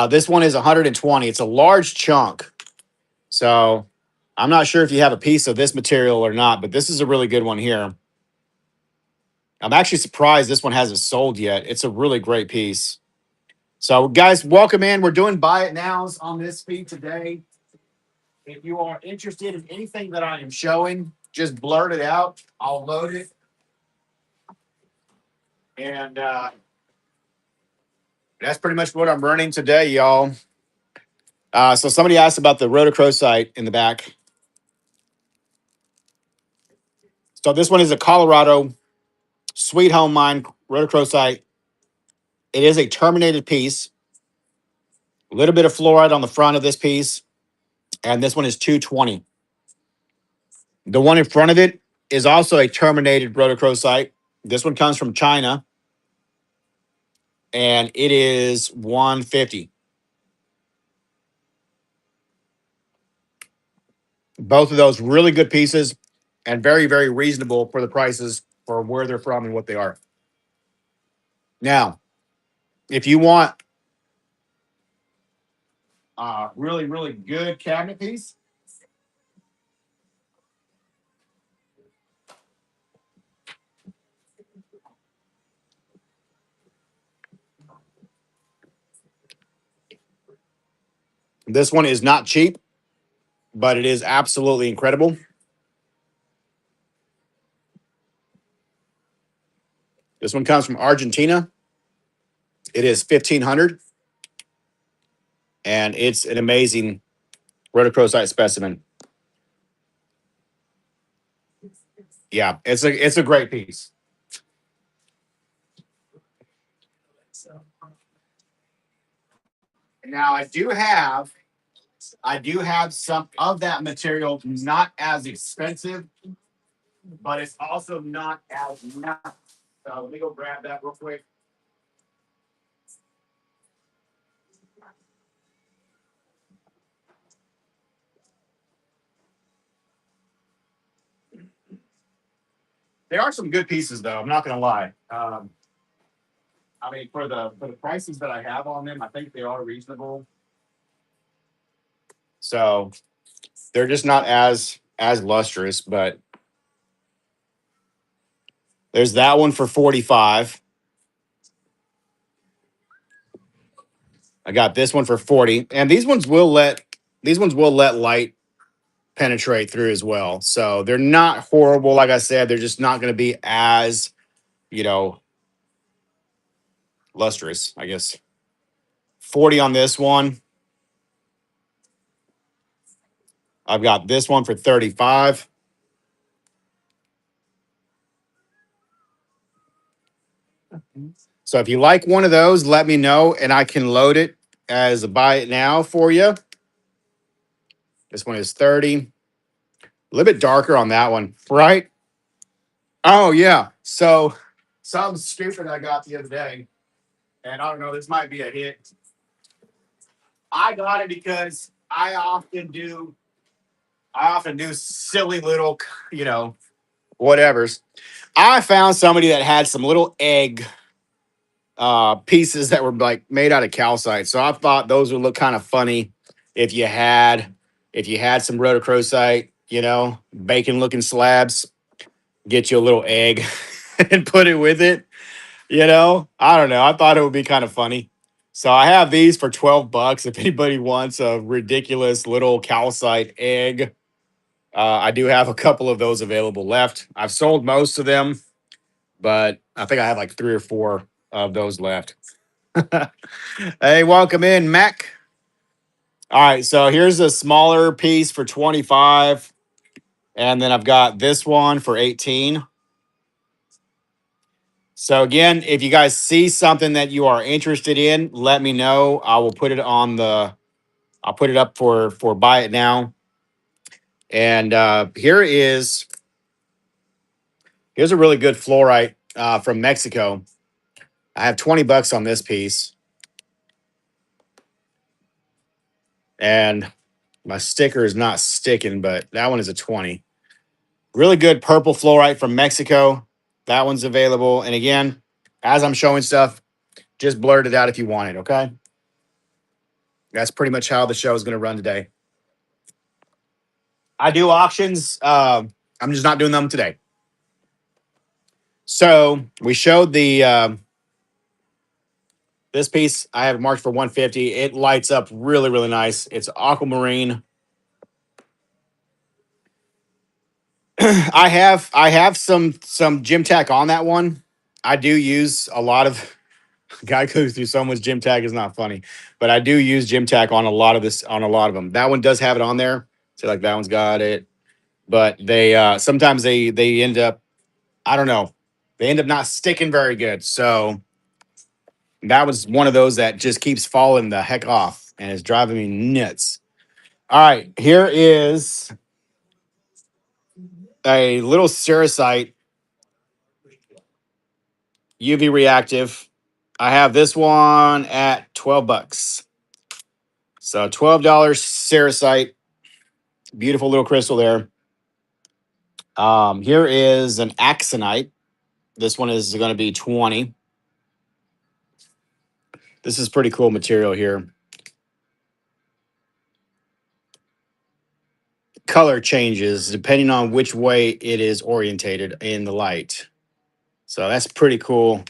This one is 120. It's a large chunk. So I'm not sure if you have a piece of this material or not, but this is a really good one here. I'm actually surprised this one hasn't sold yet. It's a really great piece. So, guys, welcome in. We're doing buy it nows on this feed today. If you are interested in anything that I am showing, just blurt it out. I'll load it. And that's pretty much what I'm running today, y'all. So somebody asked about the rhodochrosite in the back. So this one is a Colorado Sweet Home Mine rhodochrosite. It is a terminated piece. A little bit of fluoride on the front of this piece. And this one is 220. The one in front of it is also a terminated rhodochrosite. This one comes from China. And it is 150. Both of those really good pieces and very, very reasonable for the prices for where they're from and what they are. Now, if you want a really, really good cabinet piece, this one is not cheap, but it is absolutely incredible. This one comes from Argentina. It is 1500, and it's an amazing rhodochrosite specimen. Yeah, it's a great piece. Now I do have some of that material, not as expensive, but it's also not as nice. So let me go grab that real quick. There are some good pieces, though. I'm not going to lie. I mean, for the prices that I have on them, I think they are reasonable. So they're just not as lustrous, but there's that one for 45. I got this one for 40. And these ones will let light penetrate through as well. So they're not horrible. Like I said, they're just not going to be as, you know, lustrous, I guess. 40 on this one. I've got this one for 35. So if you like one of those, let me know and I can load it as a buy it now for you. This one is 30. A little bit darker on that one, right? Oh, yeah. So something stupid I got the other day, and I don't know, this might be a hit. I got it because I often do silly little, whatevers. I found somebody that had some little egg pieces that were like made out of calcite. So I thought those would look kind of funny if you had some rhodochrosite, bacon looking slabs, get you a little egg and put it with it. I don't know. I thought it would be kind of funny. So I have these for $12. If anybody wants a ridiculous little calcite egg, I do have a couple of those available left. I've sold most of them, but I think I have like three or four of those left. Hey, welcome in, Mac. All right, so here's a smaller piece for 25, and then I've got this one for 18. So again, if you guys see something that you are interested in, let me know. I will put it I'll put it up for buy it now. And here's a really good fluorite from Mexico. I have $20 on this piece, and my sticker is not sticking, but that one is a 20. Really good purple fluorite from Mexico. That one's available. And again, as I'm showing stuff, just blurt it out if you want it. Okay, that's pretty much how the show is going to run today. I do auctions. I'm just not doing them today. So we showed this piece. I have it marked for 150. It lights up really, really nice. It's aquamarine. I have some gym tack on that one. I do use a lot of guy goes through someone's gym tag is not funny, but I do use gym tack on a lot of them. That one does have it on there. So like that one's got it, but they sometimes they end up, I don't know, they end up not sticking very good. So that was one of those that just keeps falling the heck off and it's driving me nuts. All right, here is a little sericite UV reactive. I have this one at $12. So $12 sericite, beautiful little crystal there. Here is an axonite. This one is going to be 20. This is pretty cool material here. Color changes depending on which way it is orientated in the light. So that's pretty cool.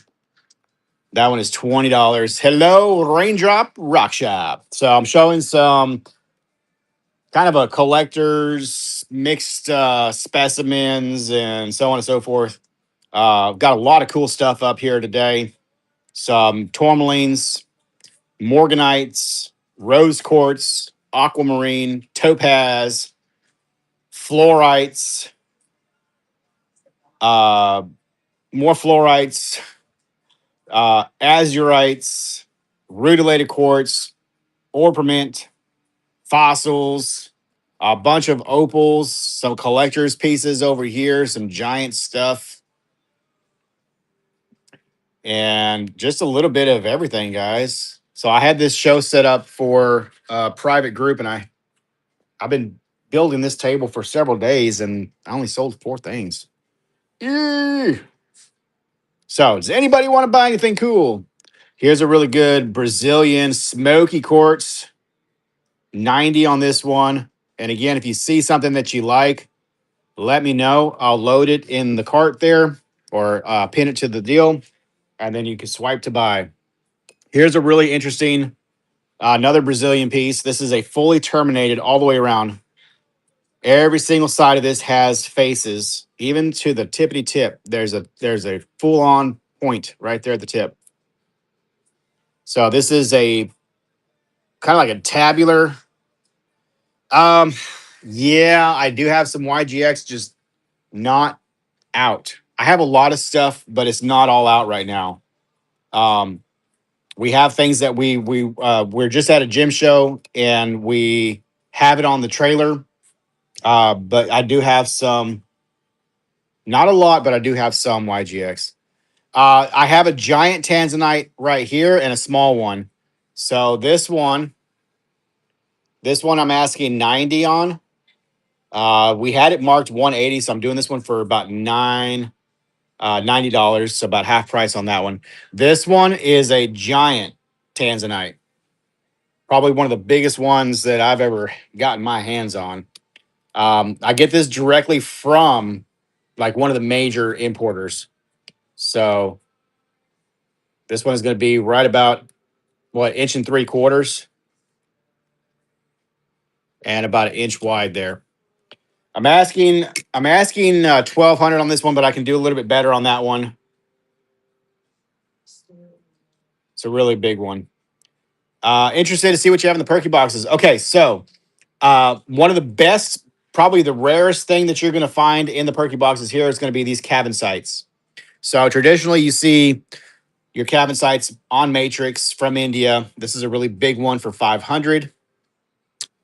That one is $20. Hello, Raindrop Rock Shop. So I'm showing some kind of a collector's mixed specimens and so on and so forth. Got a lot of cool stuff up here today. Some tourmalines, morganites, rose quartz, aquamarine, topaz, fluorites, uh, more fluorites, azurites, rutilated quartz, orpiment, fossils, a bunch of opals, some collector's pieces over here, some giant stuff, and just a little bit of everything, guys. So I had this show set up for a private group, and I've been building this table for several days, and I only sold 4 things. Ew. So does anybody want to buy anything cool? Here's a really good Brazilian smoky quartz, 90 on this one. And again, if you see something that you like, let me know. I'll load it in the cart there or pin it to the deal, and then you can swipe to buy. Here's a really interesting, another Brazilian piece. This is a fully terminated all the way around. Every single side of this has faces, even to the tippity tip. There's a full on point right there at the tip. So this is a kind of like a tabular. Um, yeah, I do have some YGX, just not out. I have a lot of stuff, but it's not all out right now. Um, we have things that we're just at a gym show and we have it on the trailer. But I do have some, not a lot, but I do have some YGX. I have a giant tanzanite right here and a small one. So this one I'm asking 90 on. We had it marked 180, so I'm doing this one for about $90, so about half price on that one. This one is a giant tanzanite, probably one of the biggest ones that I've ever gotten my hands on. I get this directly from like one of the major importers. So this one is going to be right about what, inch and 3/4 and about an inch wide there. I'm asking 1,200 on this one, but I can do a little bit better on that one. It's a really big one. Interested to see what you have in the perky boxes. Okay, so one of the best, probably the rarest thing that you're going to find in the perky boxes here is going to be these cabin sites. So traditionally, you see your cabin sites on Matrix from India. This is a really big one for 500.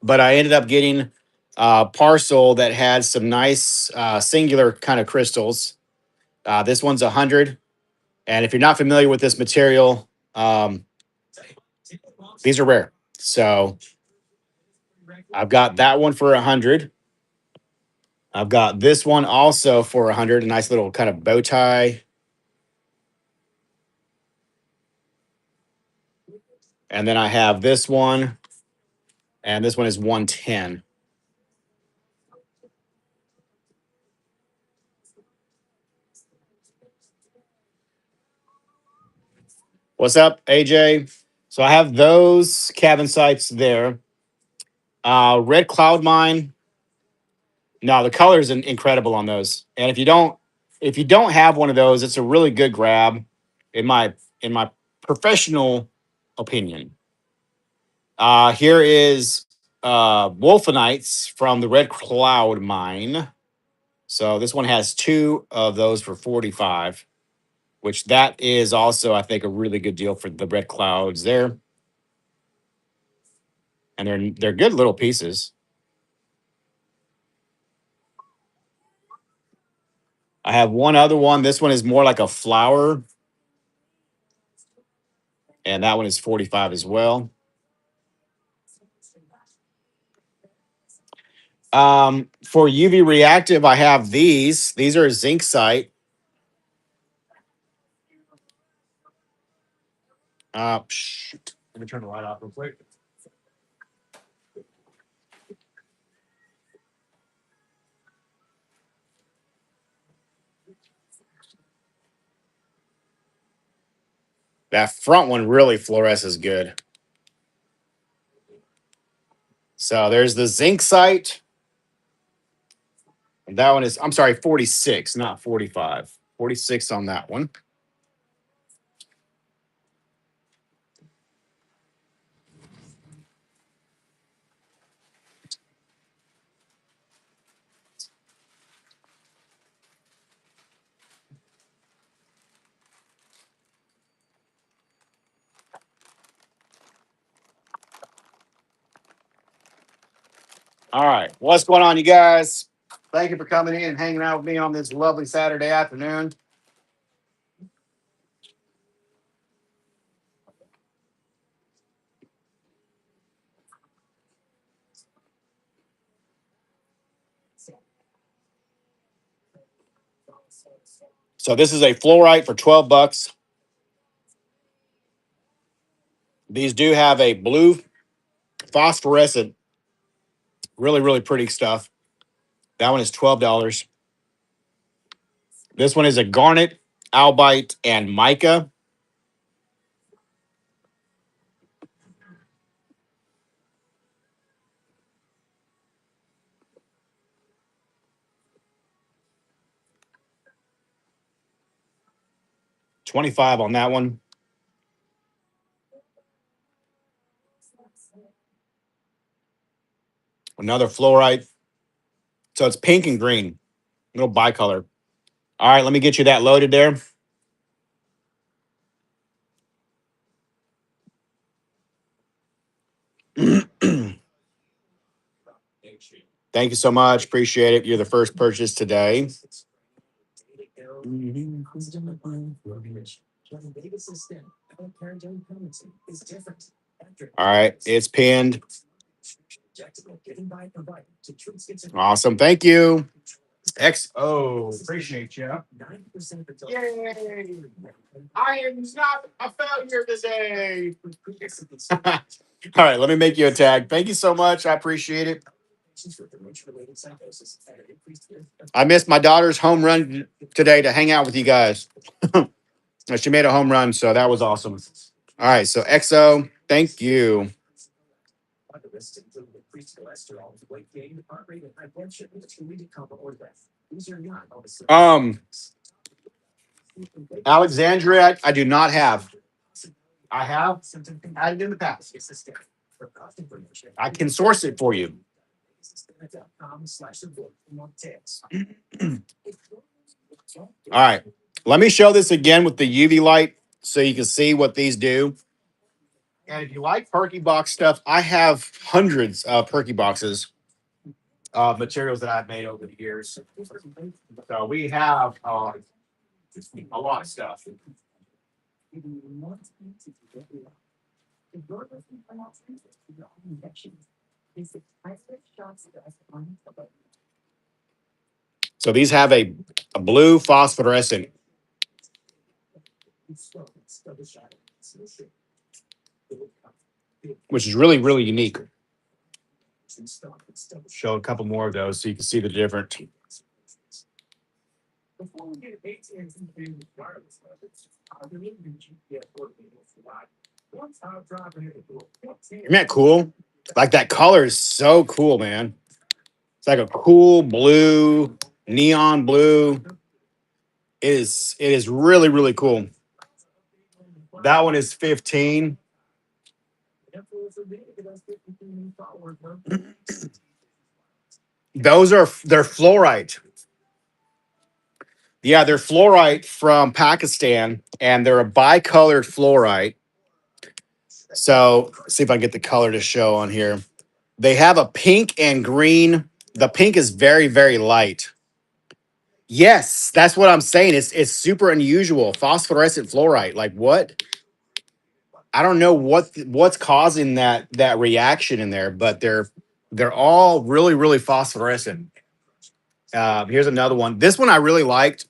But I ended up getting a parcel that had some nice singular kind of crystals. This one's 100. And if you're not familiar with this material, these are rare. So I've got that one for 100. I've got this one also for 100. A nice little kind of bow tie. And then I have this one, and this one is 110. What's up, AJ? So I have those cabin sites there. Red Cloud Mine. No, the color is incredible on those. And if you don't have one of those, it's a really good grab, in my professional opinion. Here is Wolfenites from the Red Cloud Mine. So this one has two of those for 45, which that is also, I think, a really good deal for the Red Clouds there. And they're good little pieces. I have one other one. This one is more like a flower, and that one is 45 as well. For UV reactive, I have these. These are zinc site. Shoot. Let me turn the light off real quick. That front one really fluoresces good. So there's the zinc site. That one is, I'm sorry, 46, not 45. 46 on that one. All right. What's going on, you guys? Thank you for coming in and hanging out with me on this lovely Saturday afternoon. So this is a fluorite for 12 bucks. These do have a blue phosphorescent, really, really pretty stuff. That one is $12. This one is a garnet, albite, and mica. $25 on that one. Another fluorite. So it's pink and green, little bicolor. All right, let me get you that loaded there. Thank you so much. Appreciate it. You're the first purchase today. All right, it's pinned. Awesome. Thank you. XO. Appreciate you. Yay. I am not a failure today. All right, let me make you a tag. Thank you so much. I appreciate it. I missed my daughter's home run today to hang out with you guys. She made a home run, so that was awesome. All right, so XO, thank you. Um, Alexandria, I do not have. I have had it in the past. I can source it for you. All right. Let me show this again with the UV light so you can see what these do. And if you like Perky Box stuff, I have hundreds of Perky Boxes of materials that I've made over the years. So we have a lot of stuff. So these have a blue phosphorescent, which is really, really unique. Show a couple more of those so you can see the difference. Isn't that cool? Like that color is so cool, man. It's like a cool blue, neon blue. It is really, really cool. That one is 15. They're fluorite. Yeah, they're fluorite from Pakistan, and they're a bicolored fluorite. So let's see if I can get the color to show on here. They have a pink and green. The pink is very, very light. Yes, that's what I'm saying. It's super unusual. Phosphorescent fluorite. Like what? I don't know what's causing that reaction in there, but they're all really, really phosphorescent. Here's another one. This one I really liked.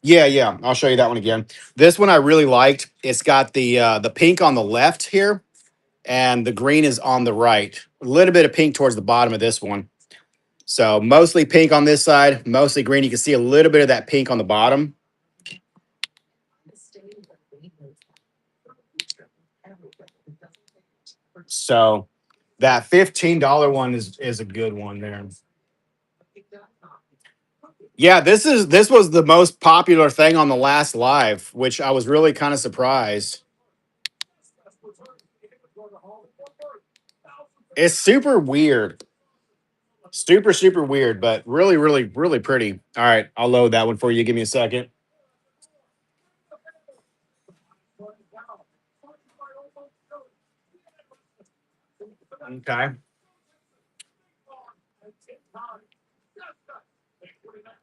Yeah, yeah. I'll show you that one again. This one I really liked. It's got the pink on the left here, and the green is on the right. A little bit of pink towards the bottom of this one. So mostly pink on this side, mostly green. You can see a little bit of that pink on the bottom. So that $15 one is a good one there. Yeah, this was the most popular thing on the last live, which I was really kind of surprised. It's super weird. Super, super weird, but really, really, really pretty. All right, I'll load that one for you. Give me a second. Okay.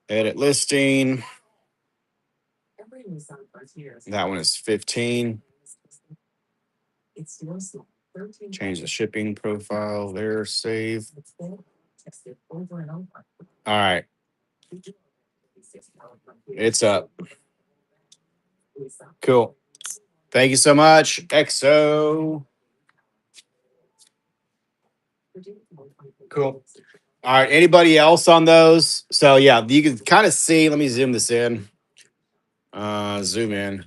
Edit listing. That one is 15. Change the shipping profile there. Save. All right. It's up. Cool. Thank you so much. XO. Cool. All right. Anybody else on those? So yeah, you can kind of see. Let me zoom this in. Zoom in.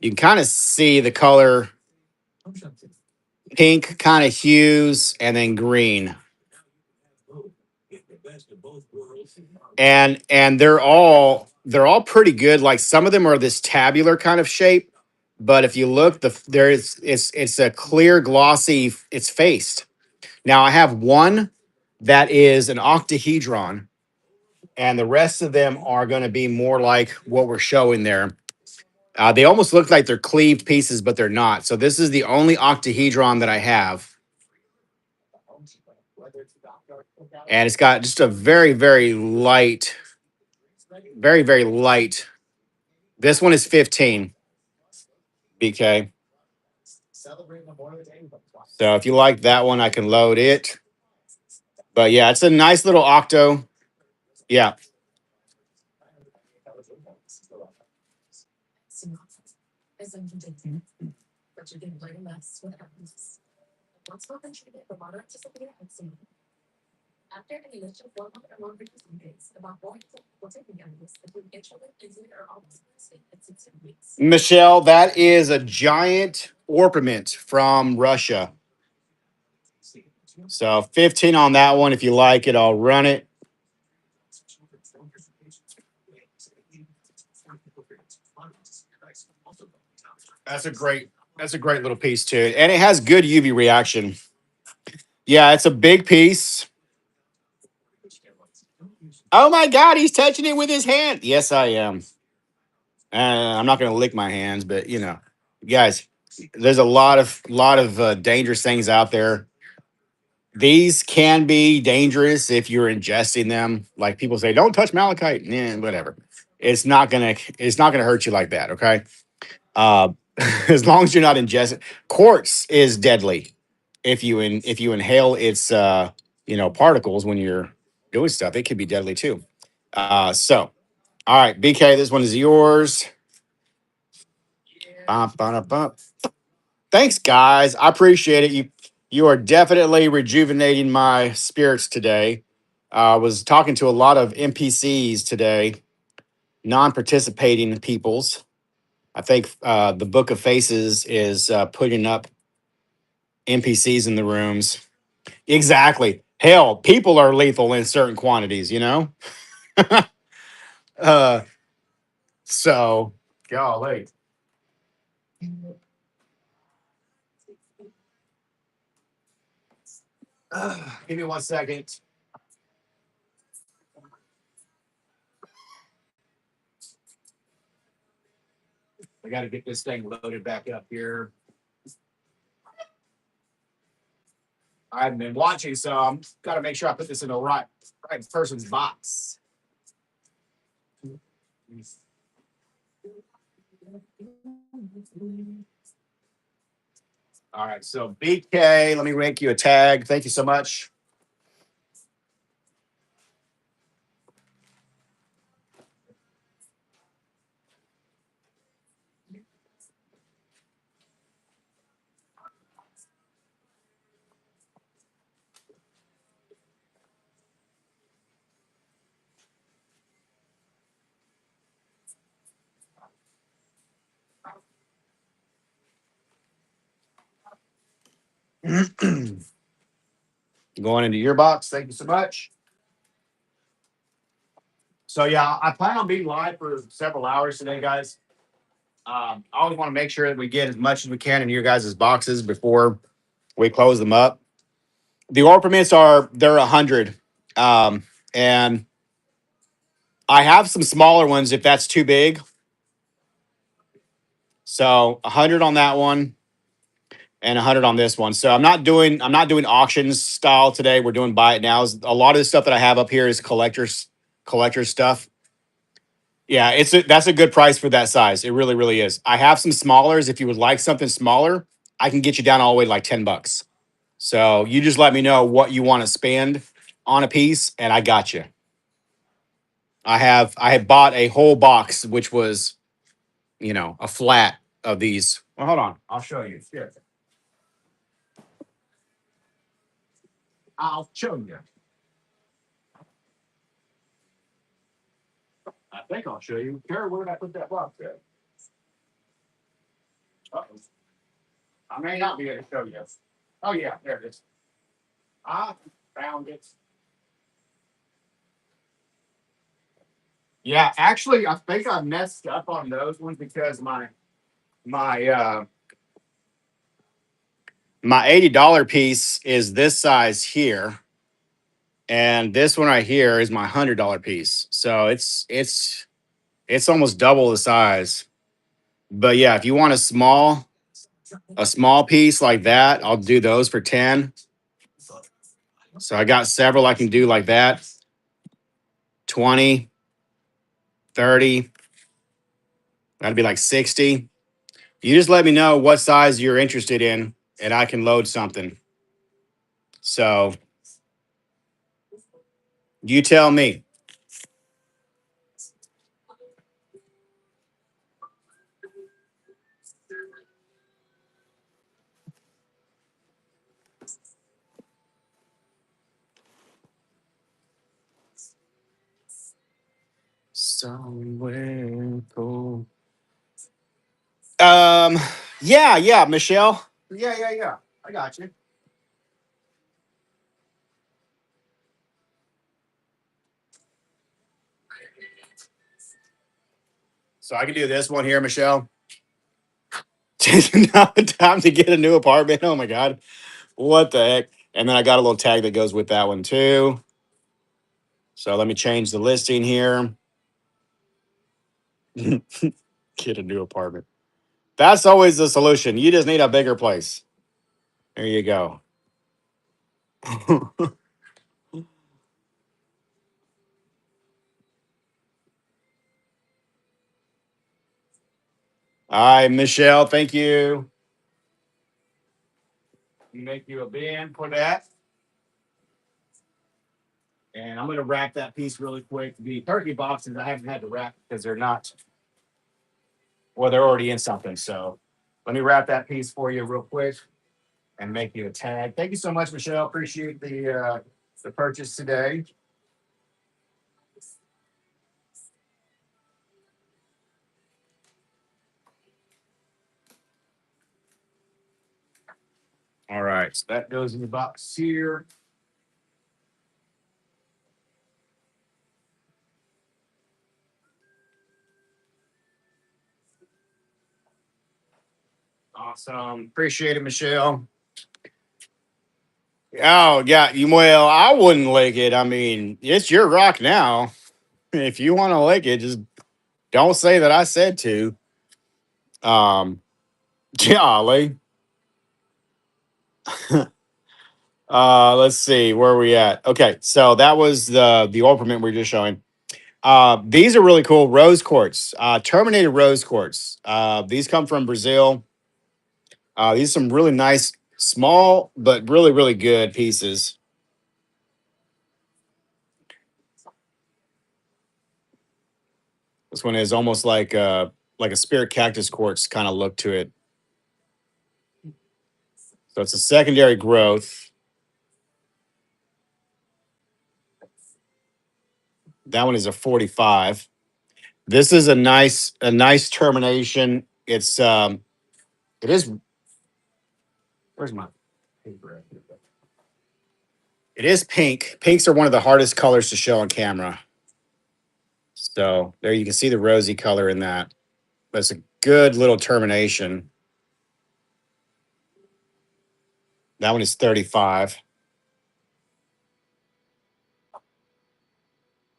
You can kind of see the color pink kind of hues and then green. And they're all pretty good. Like some of them are this tabular kind of shape, but if you look, there is it's a clear glossy. It's faced. Now I have one that is an octahedron, and the rest of them are going to be more like what we're showing there. They almost look like they're cleaved pieces, but they're not. So this is the only octahedron that I have, and it's got just a very very light, very very light. This one is 15 BK. So if you like that one, I can load it. But yeah, it's a nice little octo. Yeah. Michelle, that is a giant orpiment from Russia. So 15 on that one. If you like it, I'll run it. That's a great little piece too. And it has good UV reaction. Yeah, it's a big piece. Oh my god, he's touching it with his hand. Yes, I am. I'm not gonna lick my hands, but guys, there's a lot of dangerous things out there. These can be dangerous if you're ingesting them. Like people say, don't touch malachite. Yeah, whatever. It's not gonna hurt you like that. Okay. Uh, as long as you're not ingesting. Quartz is deadly if you inhale its particles when you're doing stuff. It can be deadly too. So all right, BK, this one is yours. Bum, bum, bum. Thanks, guys. I appreciate it. You are definitely rejuvenating my spirits today. I was talking to a lot of NPCs today, non-participating peoples. I think the Book of Faces is putting up NPCs in the rooms. Exactly. Hell, people are lethal in certain quantities. uh, so, golly. Give me 1 second. I got to get this thing loaded back up here. I haven't been watching, so I'm got to make sure I put this in the right person's box. All right, so BK, let me rank you a tag. Thank you so much. Going into your box. Thank you so much. So yeah, I plan on being live for several hours today, guys. I always want to make sure that we get as much as we can in your guys' boxes before we close them up. The orpiments they're 100, and I have some smaller ones if that's too big. So 100 on that one and 100 on this one. So I'm not doing auctions style today. We're doing buy it now. A lot of the stuff that I have up here is collectors stuff. Yeah, that's a good price for that size. It really really is. I have some smallers. If you would like something smaller, I can get you down all the way to like $10. So you just let me know what you want to spend on a piece, and I got you. I had bought a whole box, which was a flat of these. Well, hold on, I'll show you. Here, I'll show you. I think I'll show you. Carrie, where did I put that box at? Uh-oh. I may not be able to show you. Oh yeah, there it is. I found it. Yeah, actually, I think I messed up on those ones because my my $80 piece is this size here, and this one right here is my $100 piece. So it's almost double the size. But yeah, if you want a small piece like that, I'll do those for 10. So I got several I can do like that. 20, 30. That'd be like 60. You just let me know what size you're interested in, and I can load something. So you tell me. Somewhere cool. Um, yeah, Michelle. Yeah. I got you. So I can do this one here, Michelle. Now time to get a new apartment. Oh my god. What the heck? And then I got a little tag that goes with that one too. So let me change the listing here. Get a new apartment. That's always the solution. You just need a bigger place. There you go. All right, Michelle, thank you. Make you a bin for that. And I'm going to wrap that piece really quick. The turkey boxes, I haven't had to wrap because they're not, well, they're already in something. So let me wrap that piece for you real quick and make you a tag. Thank you so much, Michelle. Appreciate the purchase today. All right, so that goes in the box here. Awesome. Appreciate it, Michelle. Oh, yeah. Well, I wouldn't lick it. I mean, it's your rock now. If you want to lick it, just don't say that I said to. Um, golly. Let's see where are we at. Okay, so that was the oil permit we are just showing. These are really cool rose quartz, terminated rose quartz. These come from Brazil. These are some really nice, small but really good pieces. This one is almost like a spirit cactus quartz kind of look to it. So it's a secondary growth. That one is a 45. This is a nice termination. It is. Where's my paper? It is pink. Pinks are one of the hardest colors to show on camera. So there you can see the rosy color in that. That's a good little termination. That one is 35.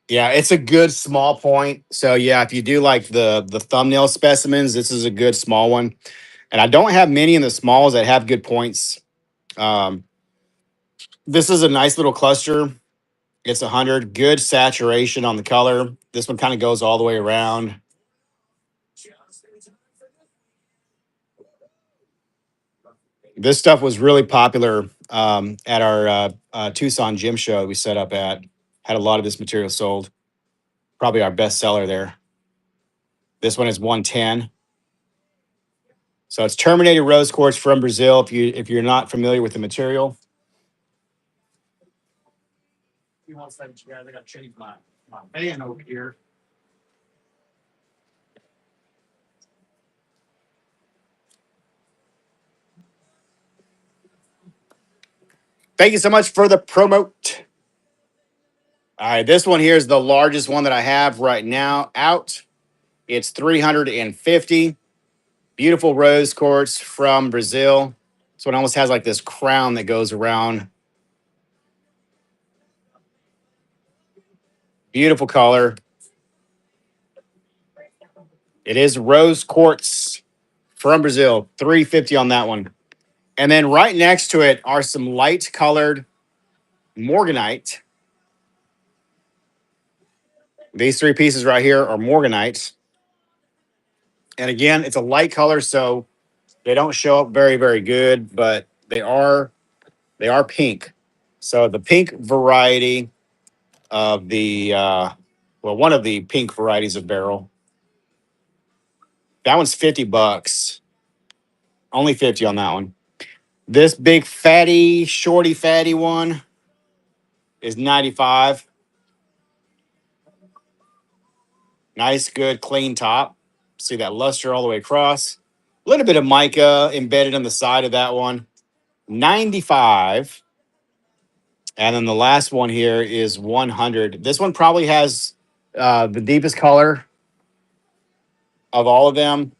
Yeah, it's a good small point. So yeah, if you do like the thumbnail specimens, this is a good small one. And I don't have many in the smalls that have good points. Um, this is a nice little cluster. It's 100. Good saturation on the color. This one kind of goes all the way around. This stuff was really popular at our Tucson gym show we set up at. Had a lot of this material sold. Probably our best seller there. This one is 110. So it's terminated rose quartz from Brazil. If you're not familiar with the material, Thank you so much for the promote. All right, this one here is the largest one that I have right now out. It's 350. Beautiful rose quartz from Brazil. So it almost has like this crown that goes around. Beautiful color. It is rose quartz from Brazil. 350 on that one. And then right next to it are some light colored morganite. These three pieces right here are morganite. And again, it's a light color, so they don't show up very, very good, but they are pink. So the pink variety of the one of the pink varieties of barrel. That one's $50. Only 50 on that one. This big fatty, shorty fatty one is 95. Nice, good, clean top. See that luster all the way across. A little bit of mica embedded on the side of that one. 95. And then the last one here is 100. This one probably has the deepest color of all of them.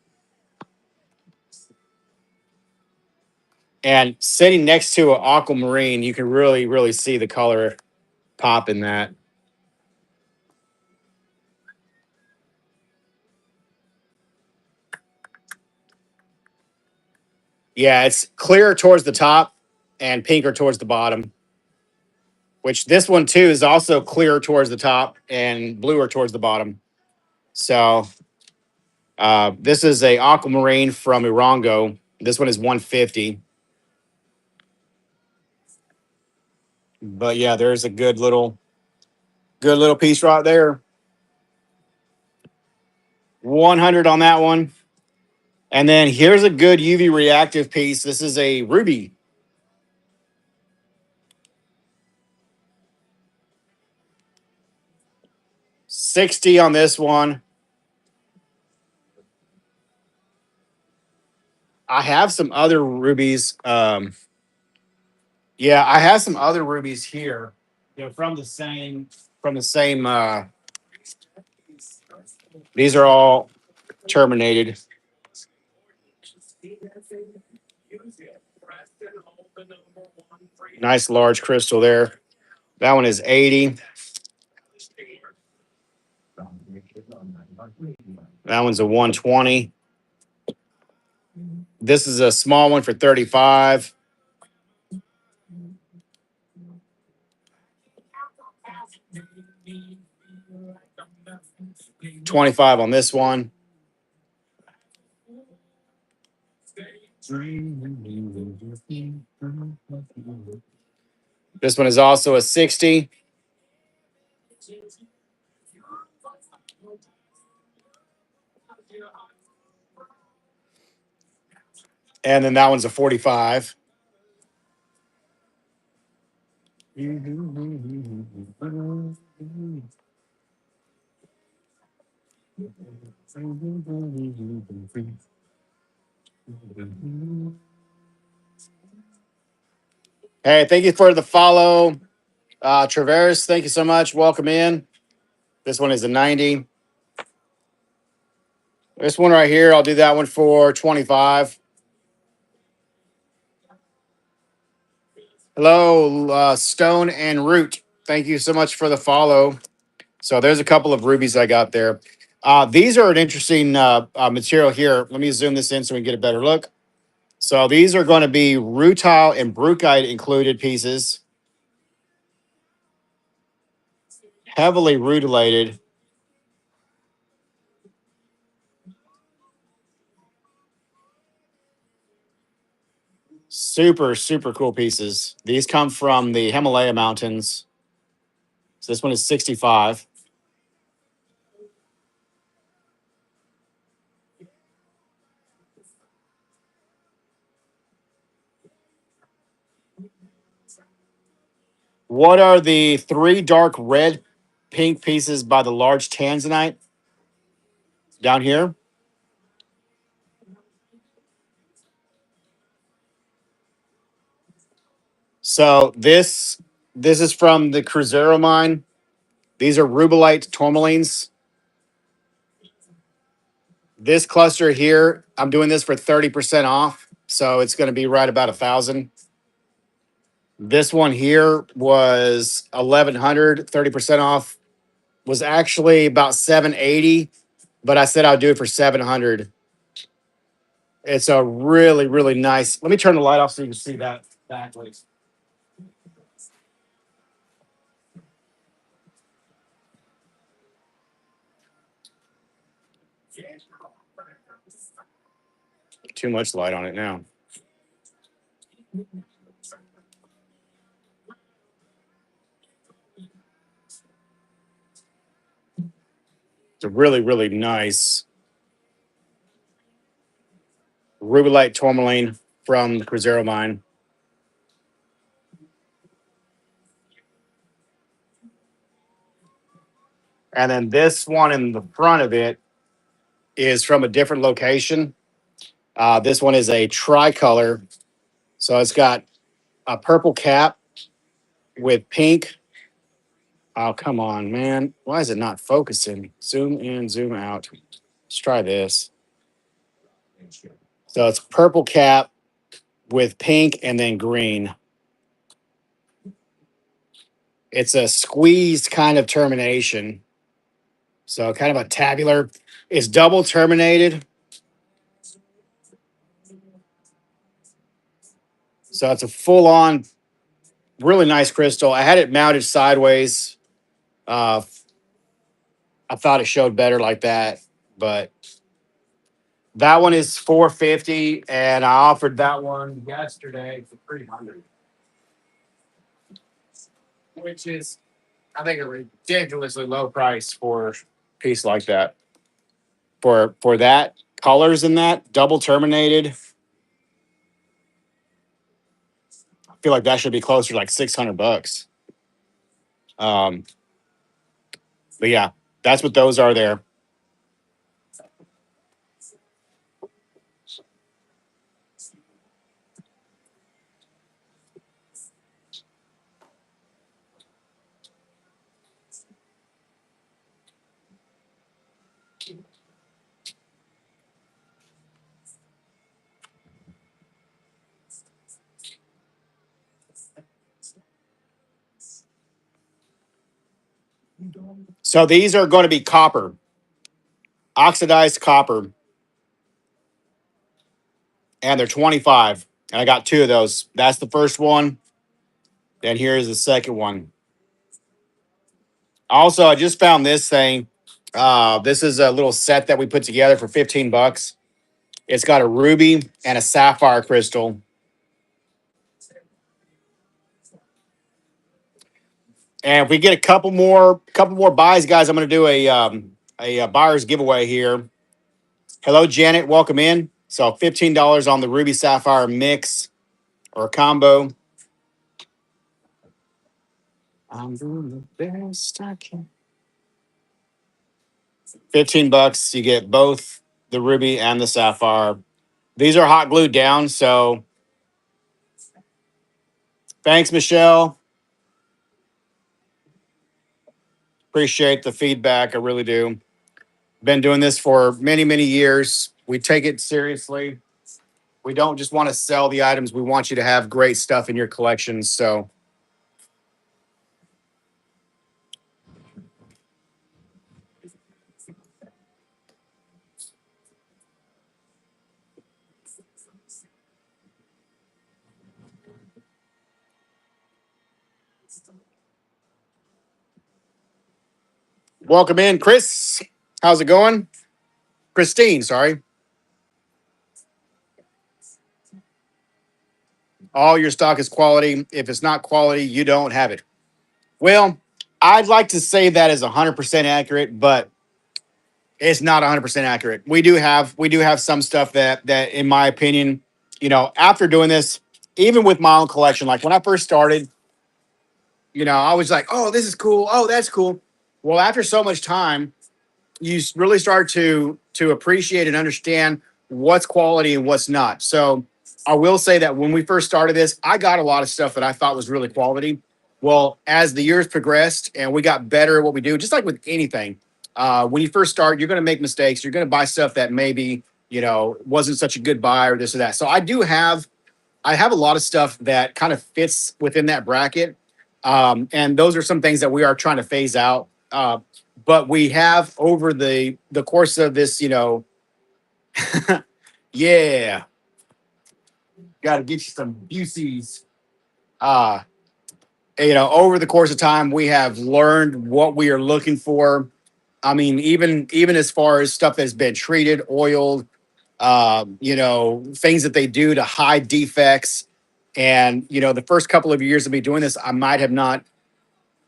And sitting next to an aquamarine, you can really, really see the color pop in that. Yeah, it's clearer towards the top and pinker towards the bottom, which this one too is also clearer towards the top and bluer towards the bottom. So this is a aquamarine from Irongo. This one is 150. But yeah, there's a good little piece right there. 100 on that one. And then here's a good UV reactive piece. This is a ruby. 60 on this one. I have some other rubies. Yeah, I have some other rubies here. From the same. These are all terminated. Nice large crystal there. That one is 80. That one's a 120. This is a small one for 35. 25 on this one. This one is also a 60. And then that one's a 45. Hey, thank you for the follow. Traverse, thank you so much. Welcome in. This one is a 90. This one right here, I'll do that one for 25. Hello, Stone and Root. Thank you so much for the follow. So there's a couple of rubies I got there. These are an interesting material here. Let me zoom this in so we can get a better look. So these are going to be rutile and brucite included pieces, heavily rutilated. Super, super cool pieces. These come from the Himalaya Mountains. So this one is 65. What are the three dark red pink pieces by the large tanzanite down here? So this is from the Cruzeiro mine. These are rubellite tourmalines. This cluster here, I'm doing this for 30% off. So it's going to be right about 1,000. This one here was 1,100, 30% off. Was actually about 780, but I said I'll do it for 700. It's a really, really nice. Let me turn the light off so you can see that backwards. Too much light on it now. It's a really, really nice rubellite tourmaline from the Cruzeiro mine. And then this one in the front of it is from a different location. This one is a tricolor. So it's got a purple cap with pink. Oh, come on, man. Why is it not focusing? Zoom in, zoom out. Let's try this. So it's purple cap with pink and then green. It's a squeezed kind of termination. So kind of a tabular. It's double terminated. So it's a full on, really nice crystal. I had it mounted sideways. Uh, I thought it showed better like that, but that one is 450, and I offered that one yesterday for 300, which is, I think, a ridiculously low price for a piece like that. For that colors in that double terminated, I feel like that should be closer to like $600. Um, but yeah, that's what those are there. So these are going to be copper, oxidized copper, and they're 25. And I got two of those. That's the first one. And here's the second one. Also, I just found this thing. This is a little set that we put together for 15 bucks. It's got a ruby and a sapphire crystal. And if we get a couple more buys, guys, I'm going to do a buyer's giveaway here. Hello, Janet. Welcome in. So $15 on the ruby sapphire mix or combo. I'm doing the best I can. 15 bucks. You get both the ruby and the sapphire. These are hot glued down. So thanks, Michelle. Appreciate the feedback. I really do. Been doing this for many, many years. We take it seriously. We don't just want to sell the items. We want you to have great stuff in your collections. So welcome in, Chris. How's it going? Christine, sorry. All your stock is quality. If it's not quality, you don't have it. Well, I'd like to say that is 100% accurate, but it's not 100% accurate. We do have some stuff that in my opinion, after doing this, even with my own collection, like when I first started, I was like, oh, this is cool. Oh, that's cool. Well, after so much time, you really start to appreciate and understand what's quality and what's not. So I will say that when we first started this, I got a lot of stuff that I thought was really quality. Well, as the years progressed and we got better at what we do, just like with anything, when you first start, you're going to make mistakes. You're going to buy stuff that maybe wasn't such a good buy or this or that. So I have a lot of stuff that kind of fits within that bracket. And those are some things that we are trying to phase out. But we have over the course of this, yeah, got to get you some Buseys. Uh, over the course of time, we have learned what we are looking for. I mean, even as far as stuff that's been treated, oiled, things that they do to hide defects. And the first couple of years of me doing this, I might have not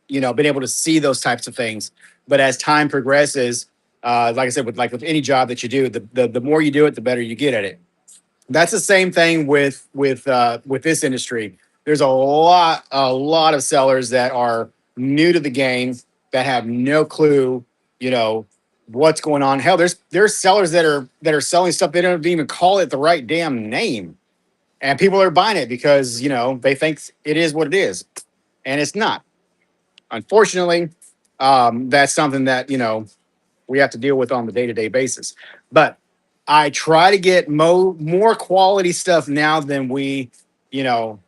been able to see those types of things. But as time progresses, like I said, with any job that you do, the more you do it, the better you get at it. That's the same thing with this industry. There's a lot of sellers that are new to the game that have no clue, you know, what's going on. Hell, there's sellers that are selling stuff they don't even call it the right damn name, and people are buying it because they think it is what it is, and it's not. Unfortunately, that's something that we have to deal with on the day-to-day basis. But I try to get more quality stuff now than we,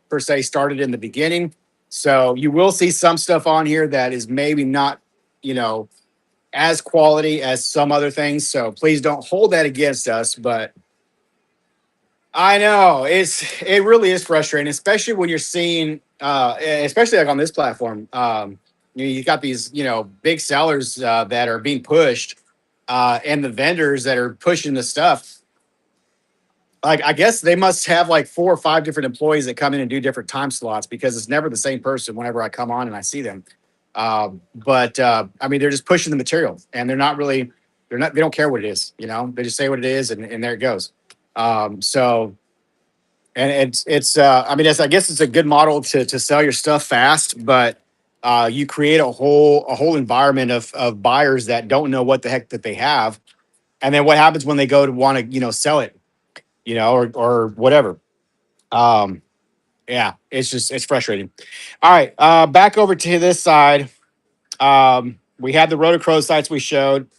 per se started in the beginning. So you will see some stuff on here that is maybe not, you know, as quality as some other things. So please don't hold that against us. But I know it really is frustrating, especially when you're seeing, especially like on this platform. You got these big sellers that are being pushed, and the vendors that are pushing the stuff. Like I guess they must have like 4 or 5 different employees that come in and do different time slots because it's never the same person whenever I come on and I see them. But I mean, they're just pushing the material, and they don't care what it is. They just say what it is, and there it goes. So and it's I mean I guess it's a good model to sell your stuff fast, but you create a whole environment of buyers that don't know what the heck that they have, and then what happens when they go to want to sell it, or whatever. Um, yeah, it's frustrating. All right, back over to this side. We had the rotochrome sites we showed.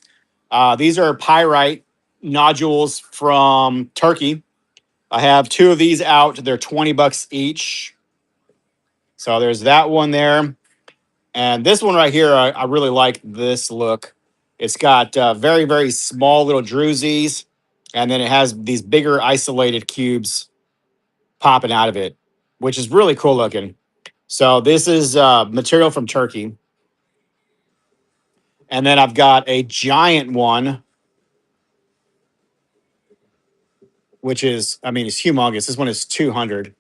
These are pyrite nodules from Turkey. I have 2 of these out. They're $20 each. So there's that one there. And this one right here, I really like this look. It's got very, very small little drusies. And then it has these bigger isolated cubes popping out of it, which is really cool looking. So this is material from Turkey. And then I've got a giant one, which is, I mean, it's humongous. This one is 200.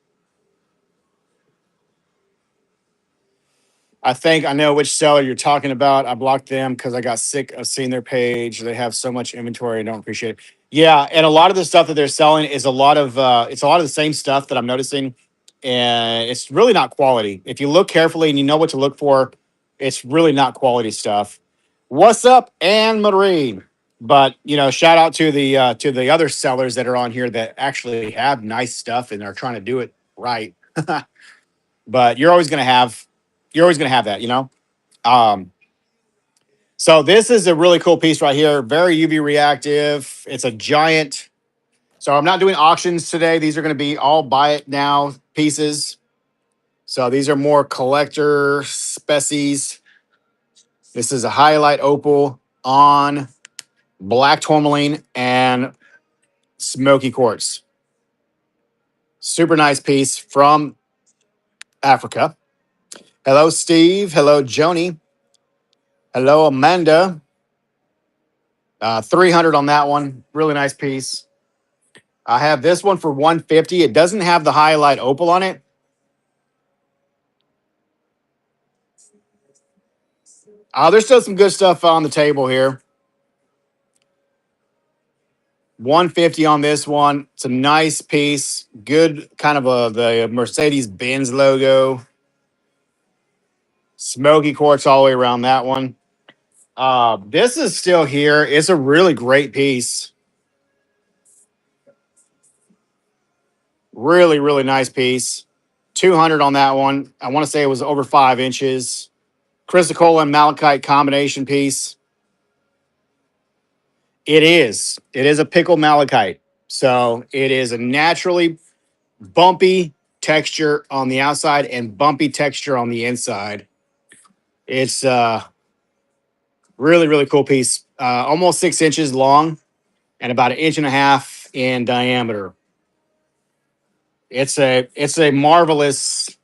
I think I know which seller you're talking about. I blocked them because I got sick of seeing their page. They have so much inventory. I don't appreciate it. Yeah, and a lot of the stuff that they're selling is it's a lot of the same stuff that I'm noticing, and it's really not quality. If you look carefully and you know what to look for, it's really not quality stuff. What's up, Anne Marie? But shout out to the other sellers that are on here that actually have nice stuff and are trying to do it right. But you're always gonna have that. Um, so this is a really cool piece right here, very UV reactive. It's a giant. So I'm not doing auctions today. These are going to be all buy it now pieces. So these are more collector species. This is a highlight opal on black tourmaline and smoky quartz. Super nice piece from Africa. Hello, Steve. Hello, Joni. Hello, Amanda. 300 on that one. Really nice piece. I have this one for 150. It doesn't have the highlight opal on it. There's still some good stuff on the table here. 150 on this one. It's a nice piece. Good kind of the Mercedes Benz logo. Smoky quartz all the way around that one. This is still here. It's a really great piece. Really, really nice piece. 200 on that one. I want to say it was over 5 inches. Chrysocolla and malachite combination piece. It is. It is a pickle malachite. So it is a naturally bumpy texture on the outside and bumpy texture on the inside. It's really, really cool piece. Almost 6 inches long and about an inch and a half in diameter. It's a marvelous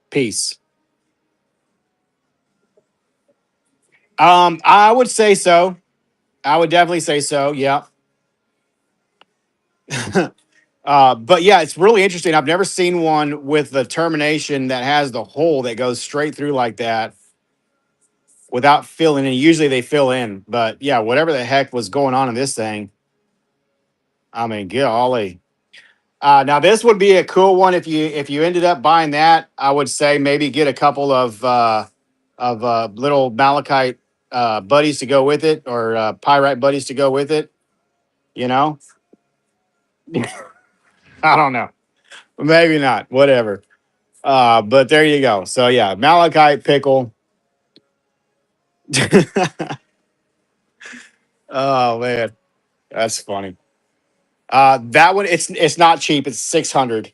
piece. I would say so. I would definitely say so. Yeah. But yeah, it's really interesting. I've never seen one with the termination that has the hole that goes straight through like that without filling in. Usually they fill in, but yeah, whatever the heck was going on in this thing. I mean, golly. Now this would be a cool one if you ended up buying that. I would say maybe get a couple of little malachite buddies to go with it, or pyrite buddies to go with it. You know, I don't know, maybe not. Whatever. But there you go. So yeah, malachite pickle. Oh man, that's funny. That one it's not cheap. It's 600.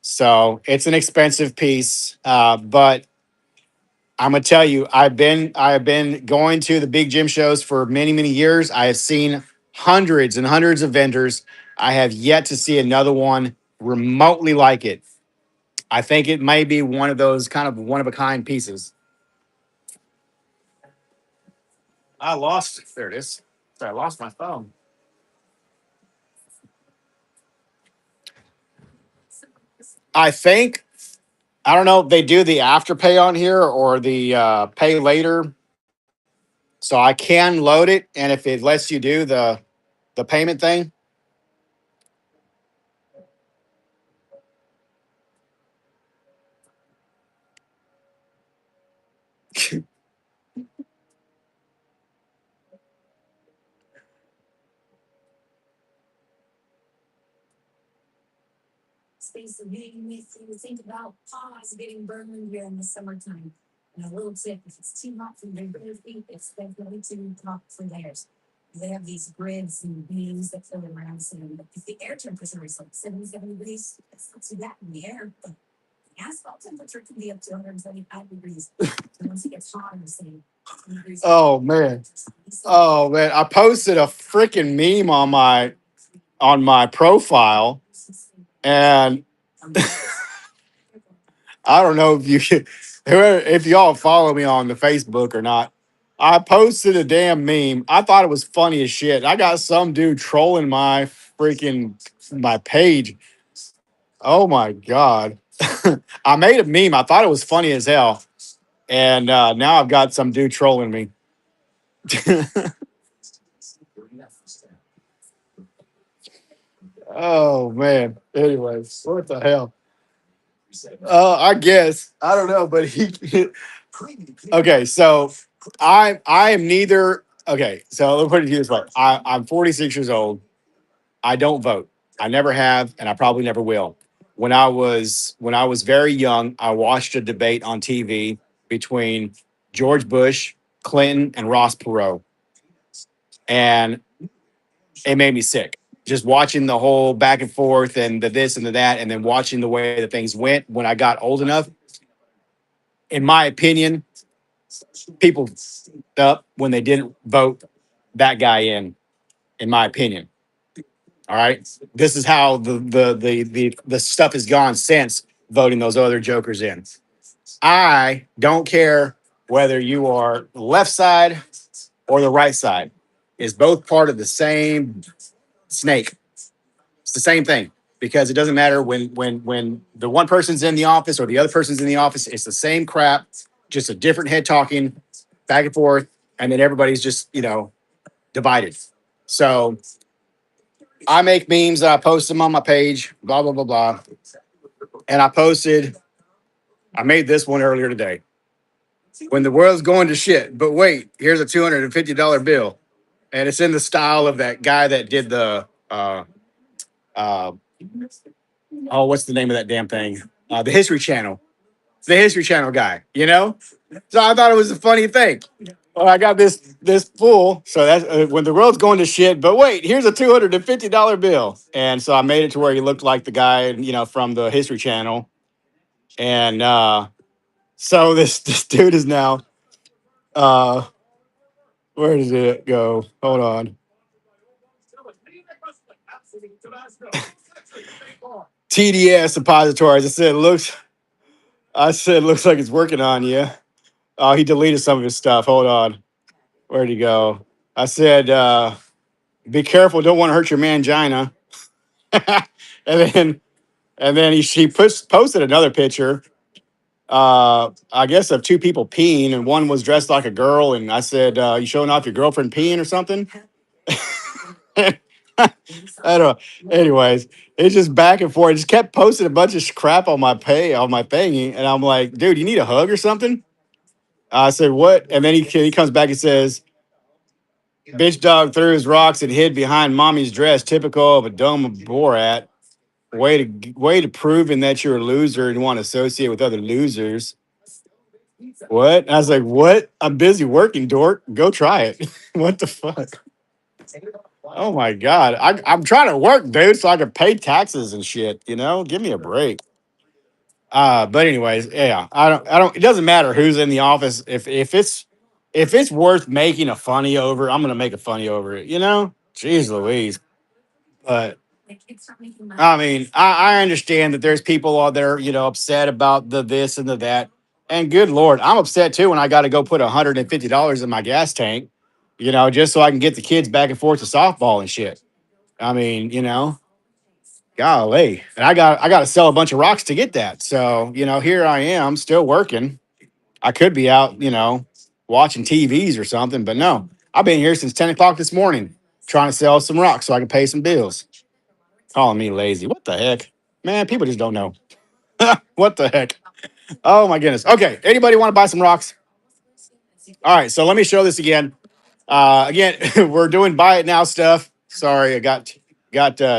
So it's an expensive piece. But I'm gonna tell you, I have been going to the big gym shows for many, many years. I have seen hundreds and hundreds of vendors. I have yet to see another one remotely like it. I think it may be one of those kind of one of a kind pieces. I lost. There it is. Sorry, I lost my phone. I think I don't know if they do the afterpay on here or the pay later. So I can load it, and if it lets you do the payment thing, oh man, oh man, I posted a freaking meme on my profile, and I don't know if you whoever if y'all follow me on the Facebook or not. I posted a damn meme. I thought it was funny as shit. I got some dude trolling my page. Oh my god. I made a meme. I thought it was funny as hell. And now I've got some dude trolling me. Oh man. Anyways, what the hell? I guess I don't know, but he. Okay, so I am neither. Okay, so let me put it this way: I'm 46 years old. I don't vote. I never have, and I probably never will. When I was very young, I watched a debate on TV between George Bush, Clinton, and Ross Perot, and it made me sick. Just watching the whole back and forth and the this and the that, and then watching the way that things went when I got old enough. In my opinion, people up when they didn't vote that guy in my opinion. All right. This is how the stuff has gone since voting those other jokers in. I don't care whether you are the left side or the right side. It's both part of the same snake. It's the same thing because it doesn't matter when the one person's in the office or the other person's in the office. It's the same crap, just a different head talking back and forth, and then everybody's just divided. So I make memes and I post them on my page. Blah blah blah blah. And I made this one earlier today. When the world's going to shit, but wait, here's a $250 bill, and it's in the style of that guy that did the uh oh, what's the name of that damn thing? The History Channel, the History Channel guy, you know. So I thought it was a funny thing. Well, I got this fool. So that's when the world's going to shit. But wait, here's a $250 bill, and so I made it to where he looked like the guy, from the History Channel, and so this dude is now. Uh, where does it go? Hold on. TDS suppositories. I said looks like it's working on you. Oh, he deleted some of his stuff. Hold on. Where'd he go? I said, be careful, don't want to hurt your mangina. and then she posted another picture, I guess of two people peeing, and one was dressed like a girl, and I said, you showing off your girlfriend peeing or something? I don't know. Anyways, it's just back and forth. It just kept posting a bunch of crap on my thingy, and I'm like, dude, you need a hug or something? I said, what? And then he comes back and says, bitch dog threw his rocks and hid behind mommy's dress, typical of a dumb Borat. Way to proving that you're a loser and want to associate with other losers. What? And I was like, what? I'm busy working, dork. Go try it. What the fuck? Oh my god. I'm trying to work, dude, so I can pay taxes and shit. Give me a break. But anyways, yeah, it doesn't matter who's in the office. If it's worth making a funny over, I'm gonna make a funny over it. Jeez Louise. But I mean, I understand that there's people out there, upset about the this and the that. And good Lord, I'm upset too when I got to go put $150 in my gas tank, just so I can get the kids back and forth to softball and shit. I mean, golly. And I got to sell a bunch of rocks to get that. So, here I am still working. I could be out, watching TVs or something, but no. I've been here since 10 o'clock this morning trying to sell some rocks so I can pay some bills. Calling me lazy. What the heck? Man, people just don't know. What the heck? Oh my goodness. Okay. Anybody want to buy some rocks? All right. So let me show this again. Again, we're doing buy it now stuff. Sorry, I got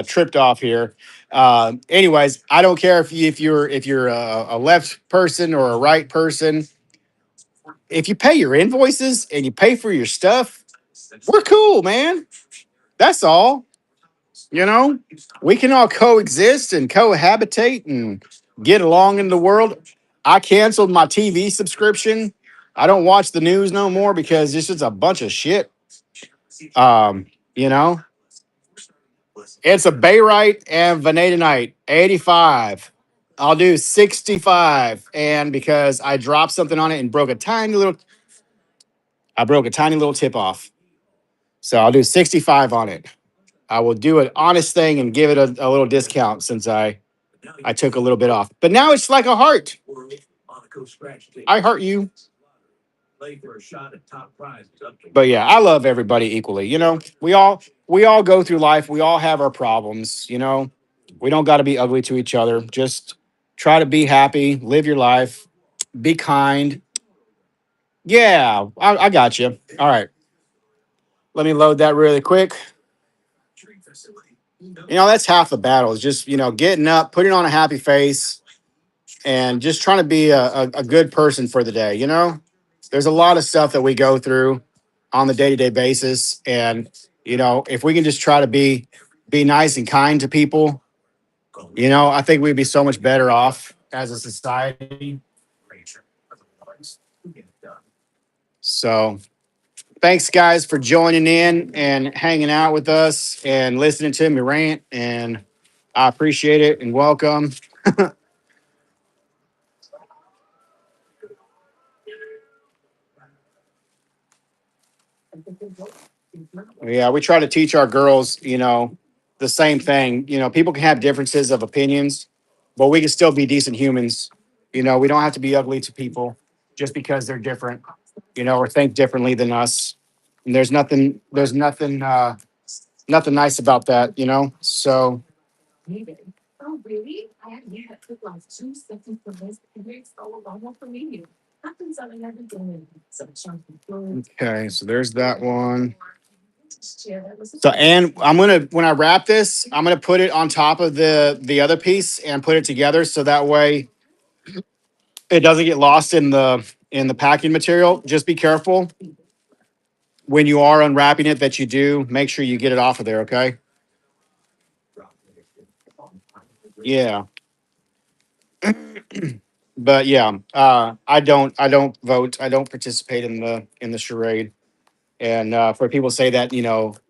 tripped off here. Anyways, I don't care if you're a left person or a right person. If you pay your invoices and you pay for your stuff, we're cool, man. That's all. You know, we can all coexist and cohabitate and get along in the world. I canceled my TV subscription. I don't watch the news no more because it's just a bunch of shit. Um, you know, it's a Bayrite and Vanadinite, 85. I'll do 65. And because I dropped something on it and broke a tiny little tip off. So I'll do 65 on it. I will do an honest thing and give it a little discount since I took a little bit off. But now it's like a heart. I heart you. But yeah, I love everybody equally. We all go through life. We all have our problems. We don't got to be ugly to each other. Just try to be happy, live your life, be kind. Yeah, I got you. All right, let me load that really quick. That's half the battle. Is just getting up, putting on a happy face, and just trying to be a good person for the day. There's a lot of stuff that we go through on the day-to-day basis. And, if we can just try to be nice and kind to people, I think we'd be so much better off as a society. So thanks guys for joining in and hanging out with us and listening to me rant. And I appreciate it and welcome. Yeah, we try to teach our girls, the same thing. People can have differences of opinions, but we can still be decent humans. We don't have to be ugly to people just because they're different, or think differently than us. And there's nothing nice about that. So Okay, so there's that one. So, and I'm gonna when I wrap this, I'm gonna put it on top of the other piece and put it together so that way it doesn't get lost in the packing material. Just be careful when you are unwrapping it that you do make sure you get it off of there. Okay. Yeah. But yeah, I don't vote. I don't participate in the charade. And for people to say that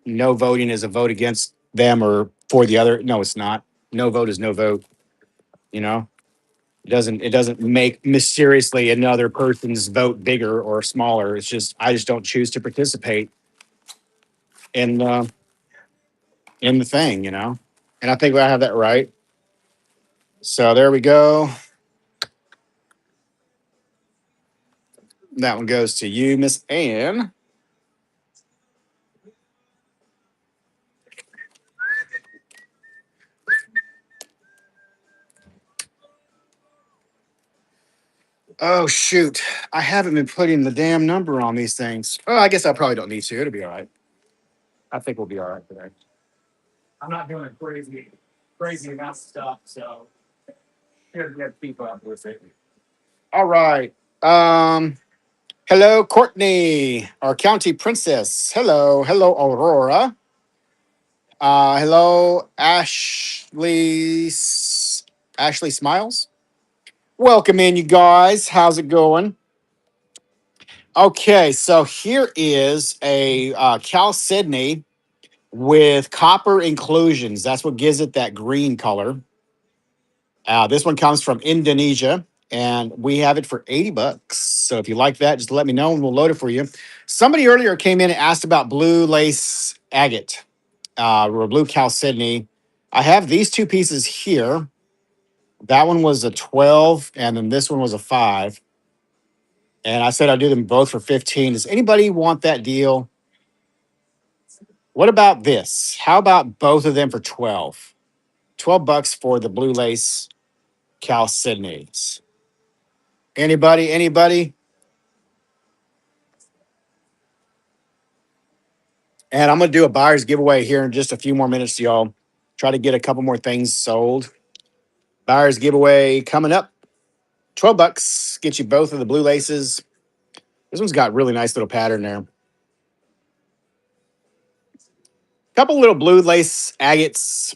no voting is a vote against them or for the other, no, it's not. No vote is no vote. You know, it doesn't make mysteriously another person's vote bigger or smaller. It's just I just don't choose to participate in in the thing. And I think I have that right. So there we go. That one goes to you, Miss Ann. Oh shoot. I haven't been putting the damn number on these things. Oh, I guess I probably don't need to. It'll be all right. I think we'll be all right today. I'm not doing crazy amounts of stuff, so here's the keep up with it. All right. Hello, Courtney, our county princess. Hello, Aurora. Hello, Ashley Smiles. Welcome in, you guys. How's it going? Okay, so here is a Cal Sydney with copper inclusions. That's what gives it that green color. This one comes from Indonesia, and we have it for $80. So if you like that, just let me know and we'll load it for you. Somebody earlier came in and asked about blue lace agate or blue chalcedony. I have these two pieces here. That one was a 12, and then this one was a 5. And I said I'd do them both for 15. Does anybody want that deal? What about this? How about both of them for 12? $12 for the blue lace chalcedonies. Anybody? And I'm going to do a buyer's giveaway here in just a few more minutes, y'all. Try to get a couple more things sold. Buyer's giveaway coming up. $12. Get you both of the blue laces. This one's got really nice little pattern there. Couple little blue lace agates.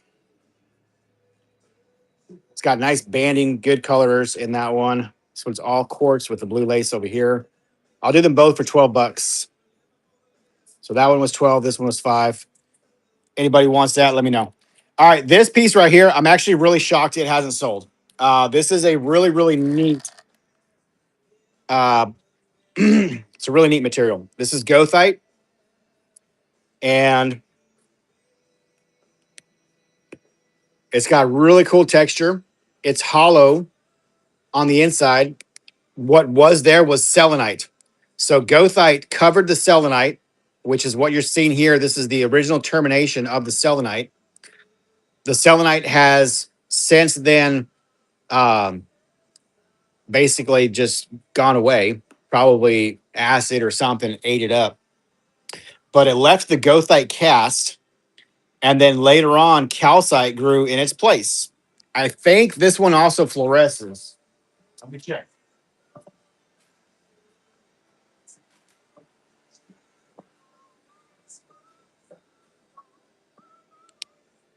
It's got nice banding, good colors in that one. This one's all quartz with the blue lace over here. I'll do them both for $12. So that one was 12. This one was 5. Anybody wants that, let me know. All right, this piece right here, I'm actually really shocked it hasn't sold. This is a really neat. Uh, it's a really neat material. This is goethite, and it's got really cool texture. It's hollow on the inside. What was there was selenite. So goethite covered the selenite, which is what you're seeing here. This is the original termination of the selenite. The selenite has since then um, basically just gone away. Probably acid or something ate it up. But it left the goethite cast, and then later on, calcite grew in its place. I think this one also fluoresces. Let me check.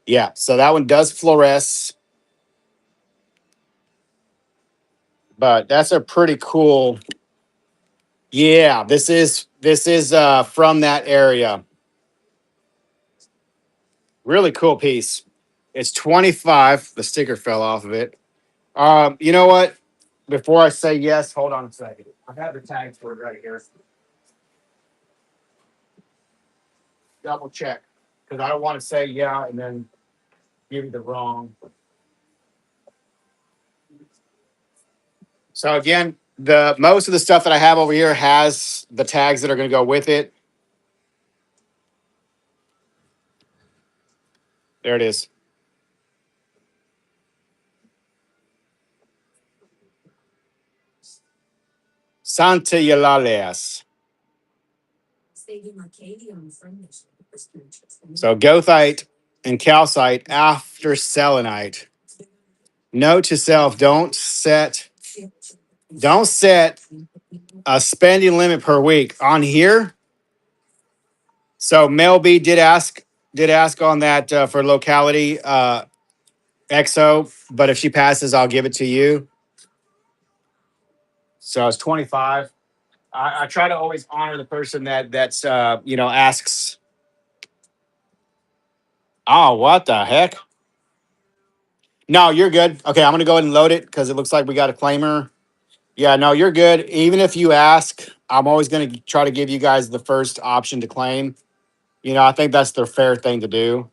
Yeah, so that one does fluoresce, but that's a pretty cool. Yeah, this is from that area. Really cool piece. It's 25. The sticker fell off of it. You know what? Before I say yes, hold on a second. I have the tags for it right here. Double check because I don't want to say yeah and then give you the wrong. So again, the most of the stuff that I have over here has the tags that are going to go with it. There it is. Santa Eulalia. So goethite and calcite after selenite. Note to self: don't set a spending limit per week on here. So Mel B did ask on that for locality XO, but if she passes, I'll give it to you. So it's 25. I try to always honor the person that's asks. Oh, what the heck? No, you're good. Okay, I'm gonna go ahead and load it because it looks like we got a claimer. Yeah, no, you're good. Even if you ask, I'm always gonna try to give you guys the first option to claim. I think that's the fair thing to do.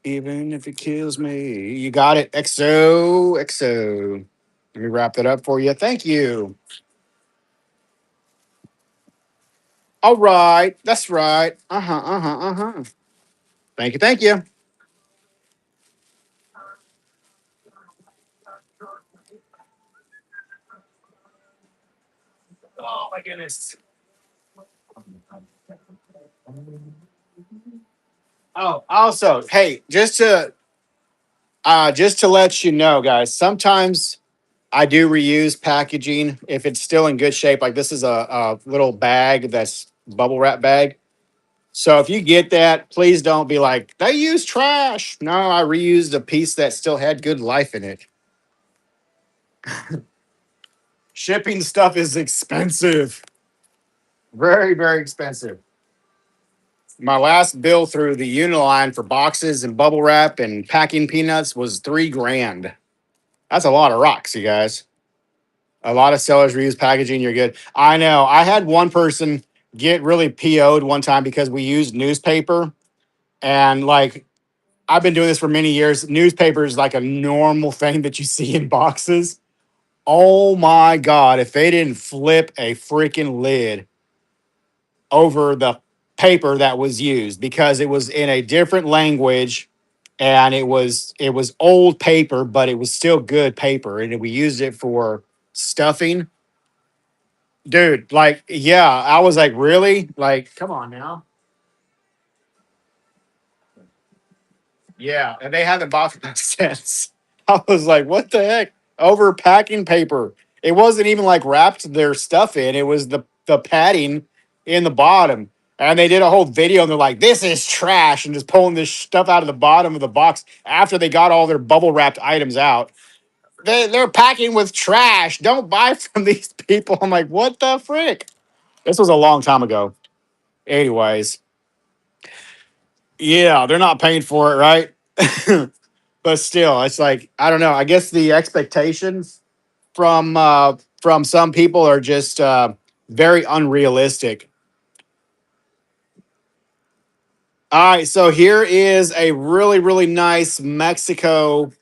Even if it kills me. You got it. XO. Let me wrap that up for you. Thank you. All right. That's right. Uh-huh. Uh-huh. Uh-huh. Thank you. Thank you. Oh my goodness. Oh, also, hey, just to let you know, guys, sometimes I do reuse packaging if it's still in good shape. Like this is a little bag that's bubble wrap bag. So if you get that, please don't be like, they use trash. No, I reused a piece that still had good life in it. Shipping stuff is expensive. Very, very expensive. My last bill through the Uniline for boxes and bubble wrap and packing peanuts was 3 grand. That's a lot of rocks, you guys. A lot of sellers reuse packaging. You're good. I know. I had one person get really PO'd one time because we used newspaper. And like, I've been doing this for many years. Newspaper is like a normal thing that you see in boxes. Oh my God. If they didn't flip a freaking lid over the paper that was used because it was in a different language and it was old paper, but it was still good paper. And we used it for stuffing. Dude, like, yeah, I was like, really? Like, come on now. Yeah, and they haven't bought that since. I was like, what the heck? Over packing paper. It wasn't even like wrapped their stuff in. It was the padding in the bottom. And they did a whole video and they're like, this is trash, and just pulling this stuff out of the bottom of the box after they got all their bubble wrapped items out. They're packing with trash. Don't buy from these people. I'm like, what the frick? This was a long time ago. Anyways, yeah, they're not paying for it, right? But still, it's like I don't know. I guess the expectations from some people are just very unrealistic. All right, so here is a really really nice Mexico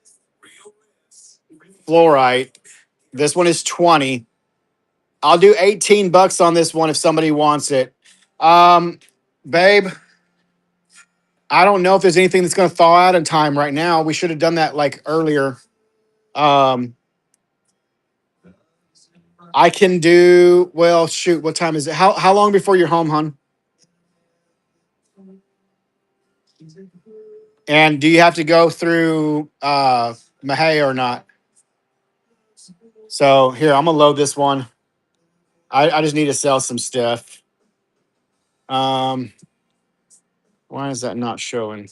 fluorite. This one is 20. I'll do $18 on this one if somebody wants it. Um, babe, I don't know if there's anything that's going to thaw out in time right now. We should have done that like earlier. Um, I can do well. Shoot, what time is it? How long before you're home, hon? And do you have to go through Mahay or not? So here, I'm gonna load this one. I just need to sell some stuff. Um, why is that not showing?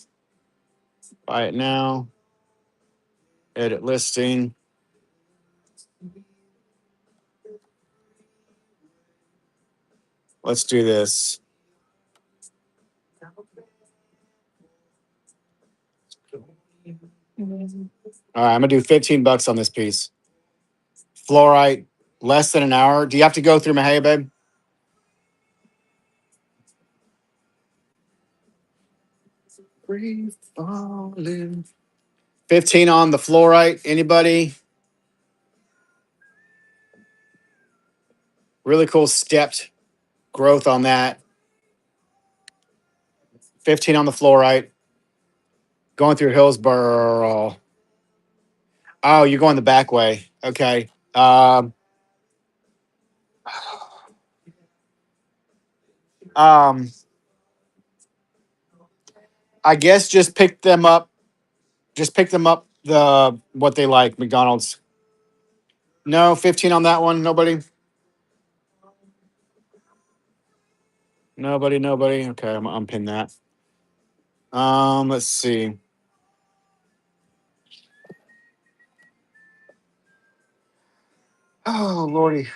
Buy it now. Edit listing. Let's do this. All right, I'm gonna do $15 on this piece. Fluorite, less than an hour. Do you have to go through Mahay, babe? Free falling. 15 on the fluorite. Anybody? Really cool stepped growth on that. 15 on the fluorite. Going through Hillsboro. Oh, you're going the back way. Okay. Um, I guess just pick them up. Just pick them up the what they like, McDonald's. No, 15 on that one. Nobody. Nobody. Nobody. Okay, I'm unpin that. Let's see. Oh lordy.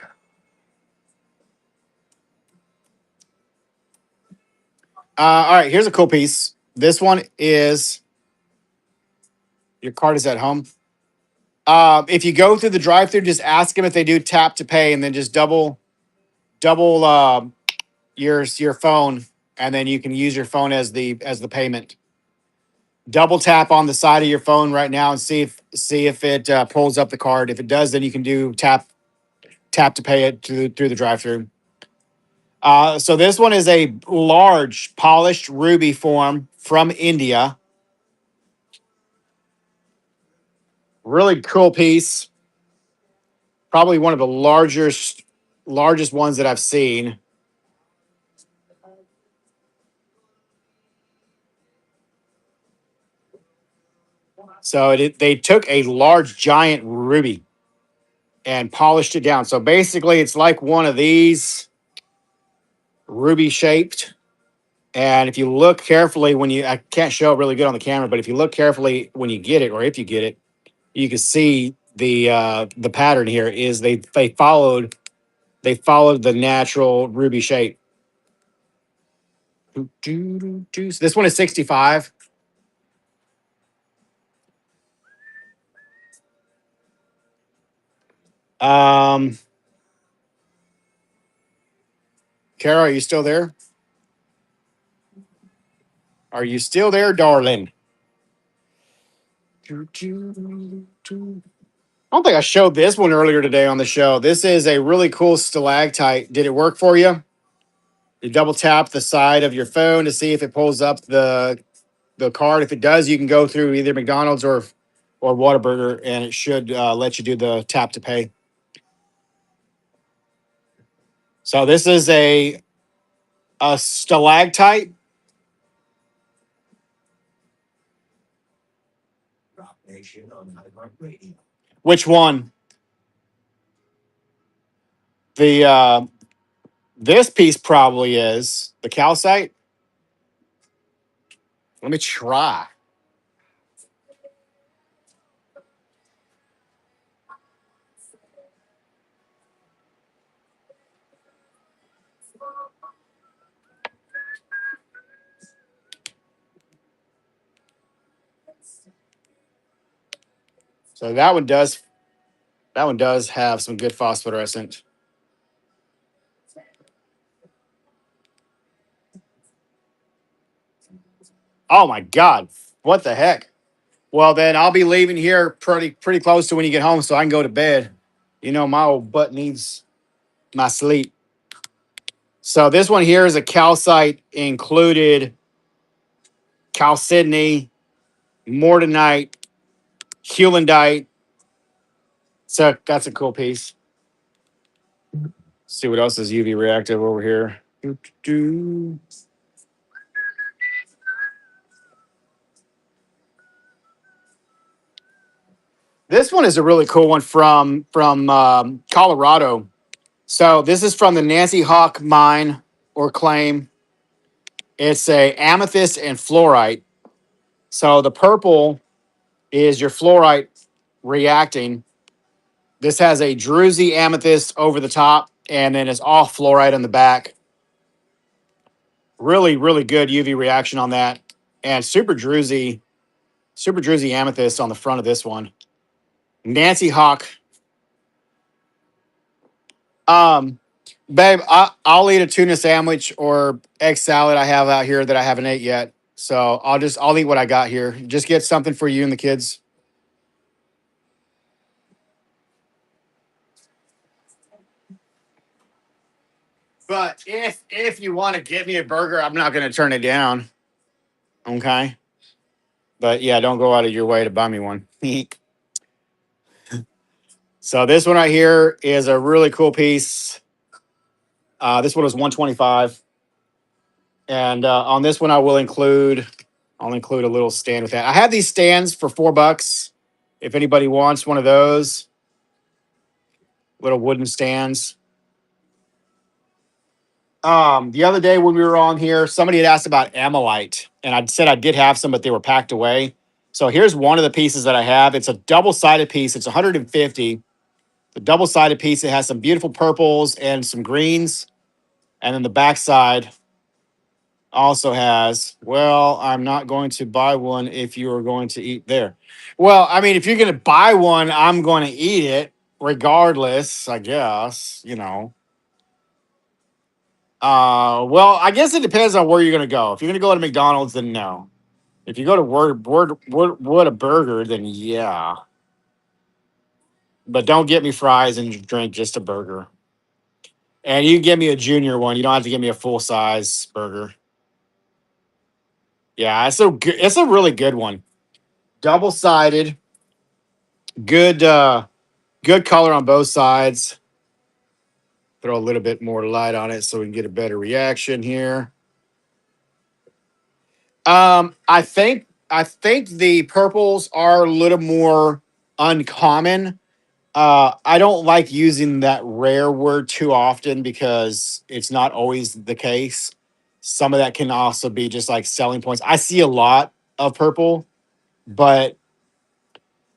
All right, here's a cool piece. This one is your card is at home. If you go through the drive-through, just ask them if they do tap to pay, and then just double your phone, and then you can use your phone as the payment. Double tap on the side of your phone right now and see if it pulls up the card. If it does, then you can do tap to pay it through the drive-through. So this one is a large polished ruby form from India. Really cool piece. Probably one of the largest ones that I've seen. So they took a large giant ruby and polished it down. So basically, it's like one of these ruby shaped. And if you look carefully I can't show it really good on the camera, but if you look carefully when you get it, or if you get it, you can see the pattern here is they followed the natural ruby shape. So this one is 65. Um, Kara, are you still there? Are you still there, darling? I don't think I showed this one earlier today on the show. This is a really cool stalactite. Did it work for you? You double tap the side of your phone to see if it pulls up the card. If it does, you can go through either McDonald's or Whataburger, and it should let you do the tap to pay. So this is a stalactite. Which one? The this piece probably is the calcite. Let me try. So that one does have some good phosphorescent. Oh my god. What the heck? Well then I'll be leaving here pretty close to when you get home so I can go to bed. You know, my old butt needs my sleep. So this one here is a calcite included chalcedony, mortonite, heulandite. So that's a cool piece. See what else is UV reactive over here. This one is a really cool one from Colorado. So this is from the Nancy Hawk mine or claim. It's a amethyst and fluorite. So the purple is your fluorite reacting. This has a druzy amethyst over the top, and then it's all fluorite on the back. Really, really good UV reaction on that, and super druzy amethyst on the front of this one. Nancy Hawk. Um, Babe, I'll eat a tuna sandwich or egg salad I have out here that I haven't ate yet. So I'll eat what I got here. Just get something for you and the kids. But if you want to get me a burger, I'm not going to turn it down. Okay. But yeah, don't go out of your way to buy me one. So this one right here is a really cool piece. This one was 125. And on this one, I'll include a little stand with that. I have these stands for $4. If anybody wants one of those little wooden stands. The other day when we were on here, somebody had asked about amylite, and I said I did have some, but they were packed away. So here's one of the pieces that I have. It's a double-sided piece. It's 150. The double-sided piece. It has some beautiful purples and some greens, and then the backside also has. Well, I'm not going to buy one if you are going to eat there. Well, I mean, if you're going to buy one, I'm going to eat it regardless. I guess well, I guess it depends on where you're gonna go. If you're gonna go to McDonald's, then no. If you go to Word a Burger, then yeah. But don't get me fries and drink, just a burger. And you can give me a junior one. You don't have to give me a full size burger. Yeah, it's it's a really good one. Double sided, good good color on both sides. Throw a little bit more light on it so we can get a better reaction here. I think the purples are a little more uncommon. I don't like using that rare word too often because it's not always the case. Some of that can also be just like selling points. I see a lot of purple, but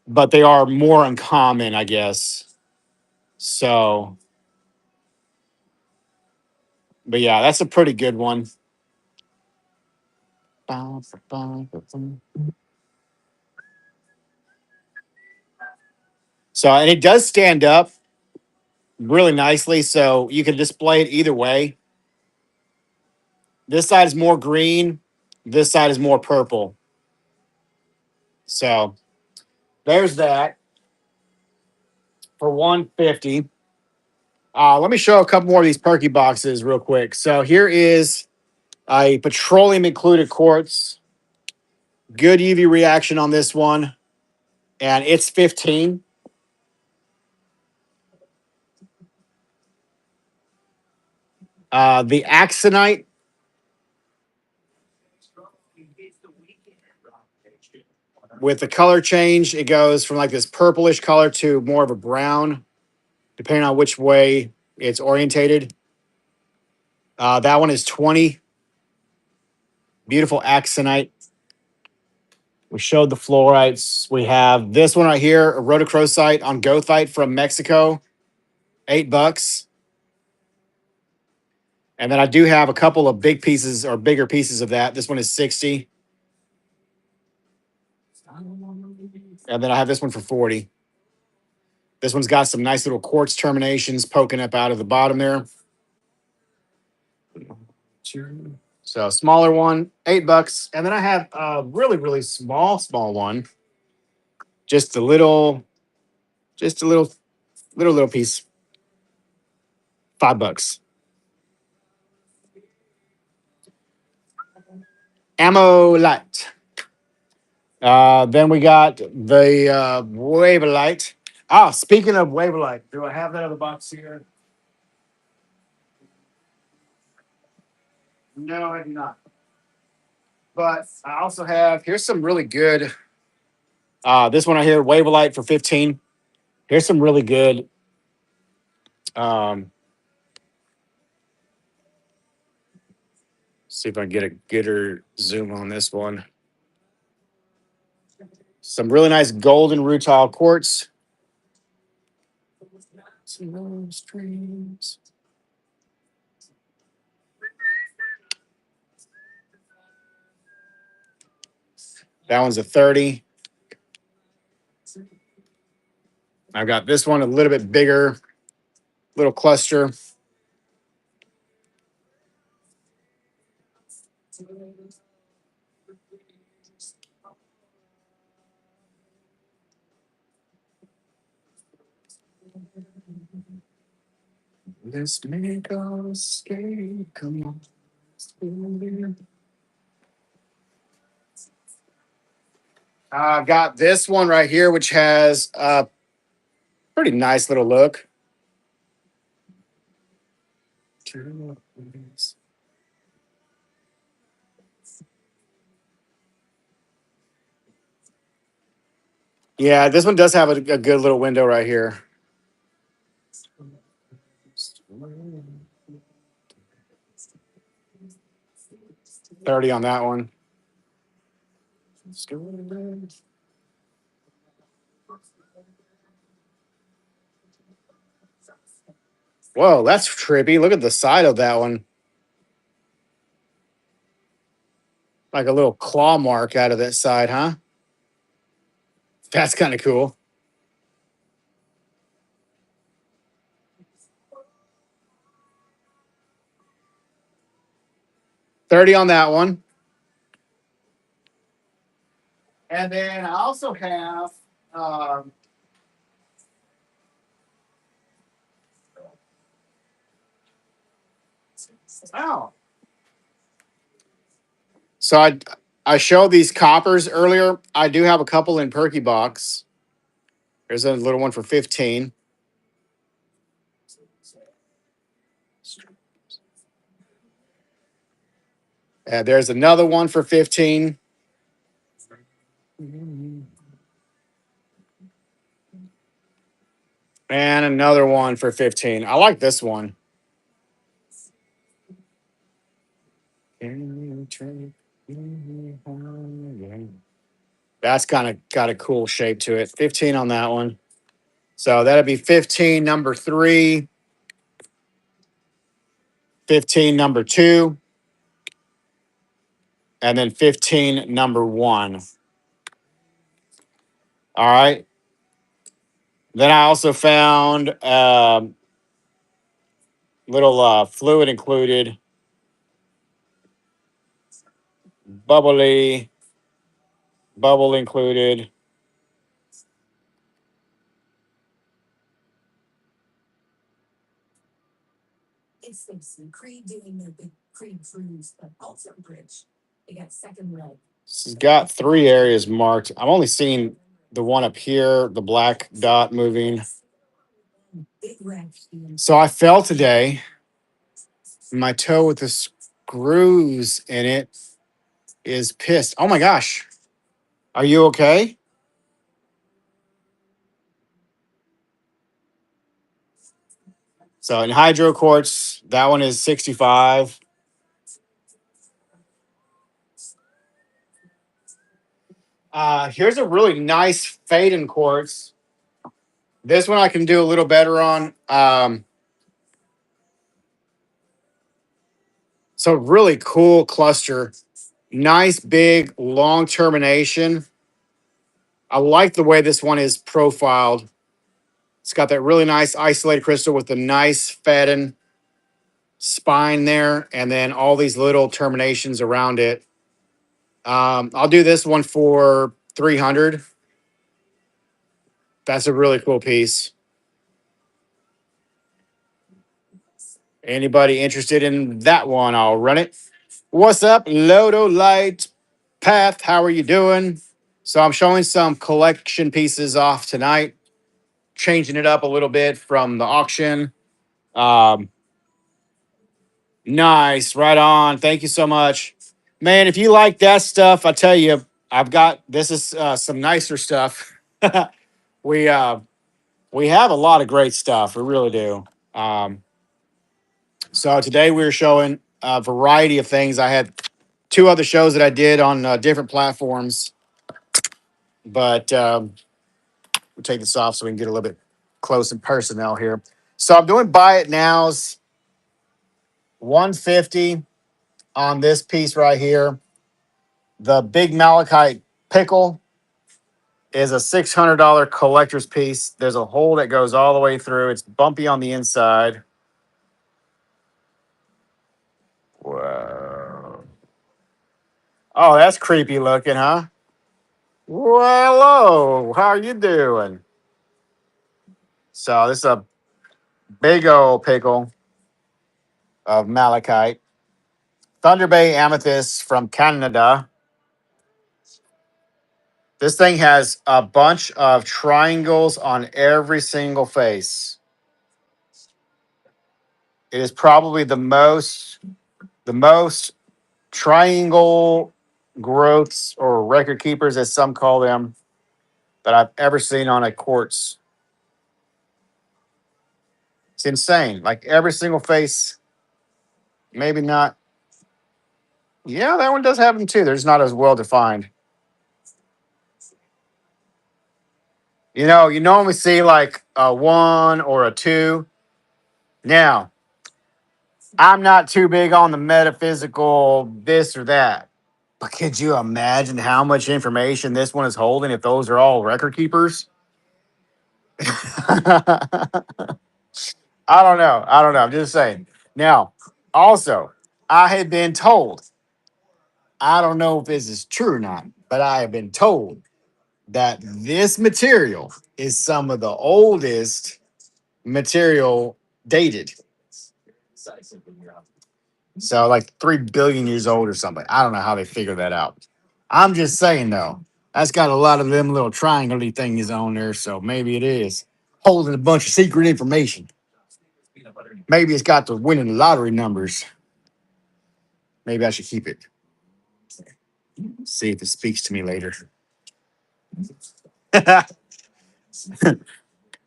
they are more uncommon, I guess. So, but yeah, that's a pretty good one. So, and it does stand up really nicely, so you can display it either way. This side is more green. This side is more purple. So there's that for 150. Let me show a couple more of these perky boxes real quick. So here is a petroleum included quartz. Good UV reaction on this one, and it's 15. The axonite with the color change, it goes from like this purplish color to more of a brown, depending on which way it's orientated. That one is 20. Beautiful axonite. We showed the fluorites. We have this one right here, a rhodochrosite on goethite from Mexico, $8. And then I do have a couple of big pieces or bigger pieces of that. This one is 60. And then I have this one for 40. This one's got some nice little quartz terminations poking up out of the bottom there. So smaller one, $8. And then I have a really, really small one. Just a little, just a little piece. $5. Ammo light. Then we got the Wavelite. Ah, speaking of Wavelite, do I have that other box here? No, I do not. But I also have here's some really good. This one right here, Wavelite for 15. Here's some really good. Um, see if I can get a gooder zoom on this one. Some really nice golden rutile quartz. Some streams. That one's a 30. I've got this one a little bit bigger, little cluster. Let's make our escape. Come on. I've got this one right here, which has a pretty nice little look. Yeah, this one does have a good little window right here. 30 on that one. Whoa, that's trippy. Look at the side of that one. Like a little claw mark out of that side, huh? That's kind of cool. 30 on that one. And then I also have um, oh. So I showed these coppers earlier. I do have a couple in Perky Box. There's a little one for 15. There's another one for 15. And another one for 15. I like this one. That's kind of got a cool shape to it. 15 on that one. So that'd be 15 number 3, 15 number 2, and then 15 number 1. All right. Then I also found little fluid included, bubbly, bubble included. It's got 3 areas marked. I'm only seeing the one up here, the black dot moving. So I fell today. My toe with the screws in it is pissed. Oh my gosh. Are you okay? So in hydro quartz, that one is 65. Here's a really nice fade quartz. This one I can do a little better on. So really cool cluster. Nice, big, long termination. I like the way this one is profiled. It's got that really nice isolated crystal with the nice faden spine there, and then all these little terminations around it. I'll do this one for 300. That's a really cool piece. Anybody interested in that one? I'll run it. What's up, Lodo Light Path? How are you doing? So I'm showing some collection pieces off tonight, changing it up a little bit from the auction. Um, nice, right on. Thank you so much, man. If you like that stuff, I tell you, I've got this is some nicer stuff. we uh, we have a lot of great stuff. We really do. So today we were showing a variety of things. I had 2 other shows that I did on different platforms, but we'll take this off so we can get a little bit close and personnel here. So I'm doing buy it nows, 150 on this piece right here. The big malachite pickle is a $600 collector's piece. There's a hole that goes all the way through. It's bumpy on the inside. Whoa. Oh, that's creepy looking, huh? Well, hello. How are you doing? So this is a big old pickle of malachite. Thunder Bay amethyst from Canada. This thing has a bunch of triangles on every single face. It is probably the most triangle growths or record keepers, as some call them, that I've ever seen on a quartz. It's insane. Like every single face, maybe not. Yeah, that one does have them too. They're just not as well defined. You normally see like a one or a two. Now, I'm not too big on the metaphysical this or that. But could you imagine how much information this one is holding if those are all record keepers? I don't know. I don't know. I'm just saying. Now, also, I had been told, I don't know if this is true or not, but I have been told that this material is some of the oldest material dated. So, like 3 billion years old or something. I don't know how they figure that out. I'm just saying, though, that's got a lot of them little triangle things on there. So maybe it is holding a bunch of secret information. Maybe it's got the winning lottery numbers. Maybe I should keep it. See if it speaks to me later.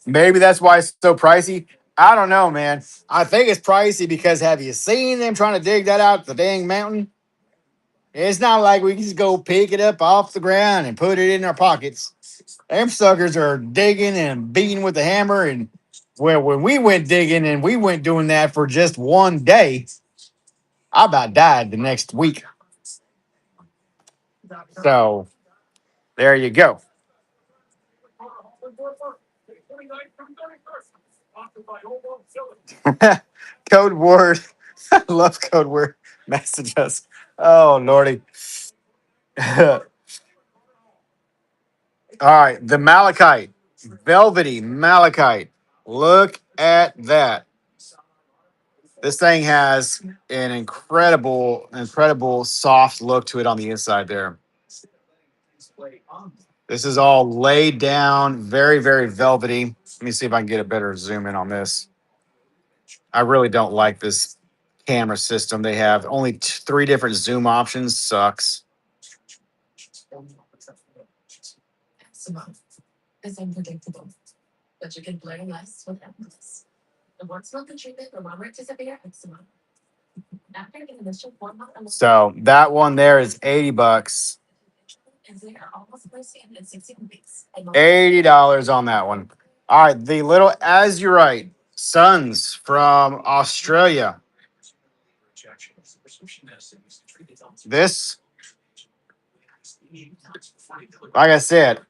Maybe that's why it's so pricey. I don't know, man. I think it's pricey because have you seen them trying to dig that out the dang mountain? It's not like we can just go pick it up off the ground and put it in our pockets. Them suckers are digging and beating with the hammer. And well, when we went digging and we went doing that for just one day, I about died the next week. So there you go. Code word. I love code word messages. Oh lordy. All right, the malachite, velvety malachite. Look at that. This thing has an incredible soft look to it on the inside there. This is all laid down, very velvety. Let me see if I can get a better zoom in on this. I really don't like this camera system they have. Only three different zoom options sucks. So that one there is $80. $80 on that one. All right, the little azurite suns from Australia. This, like I said,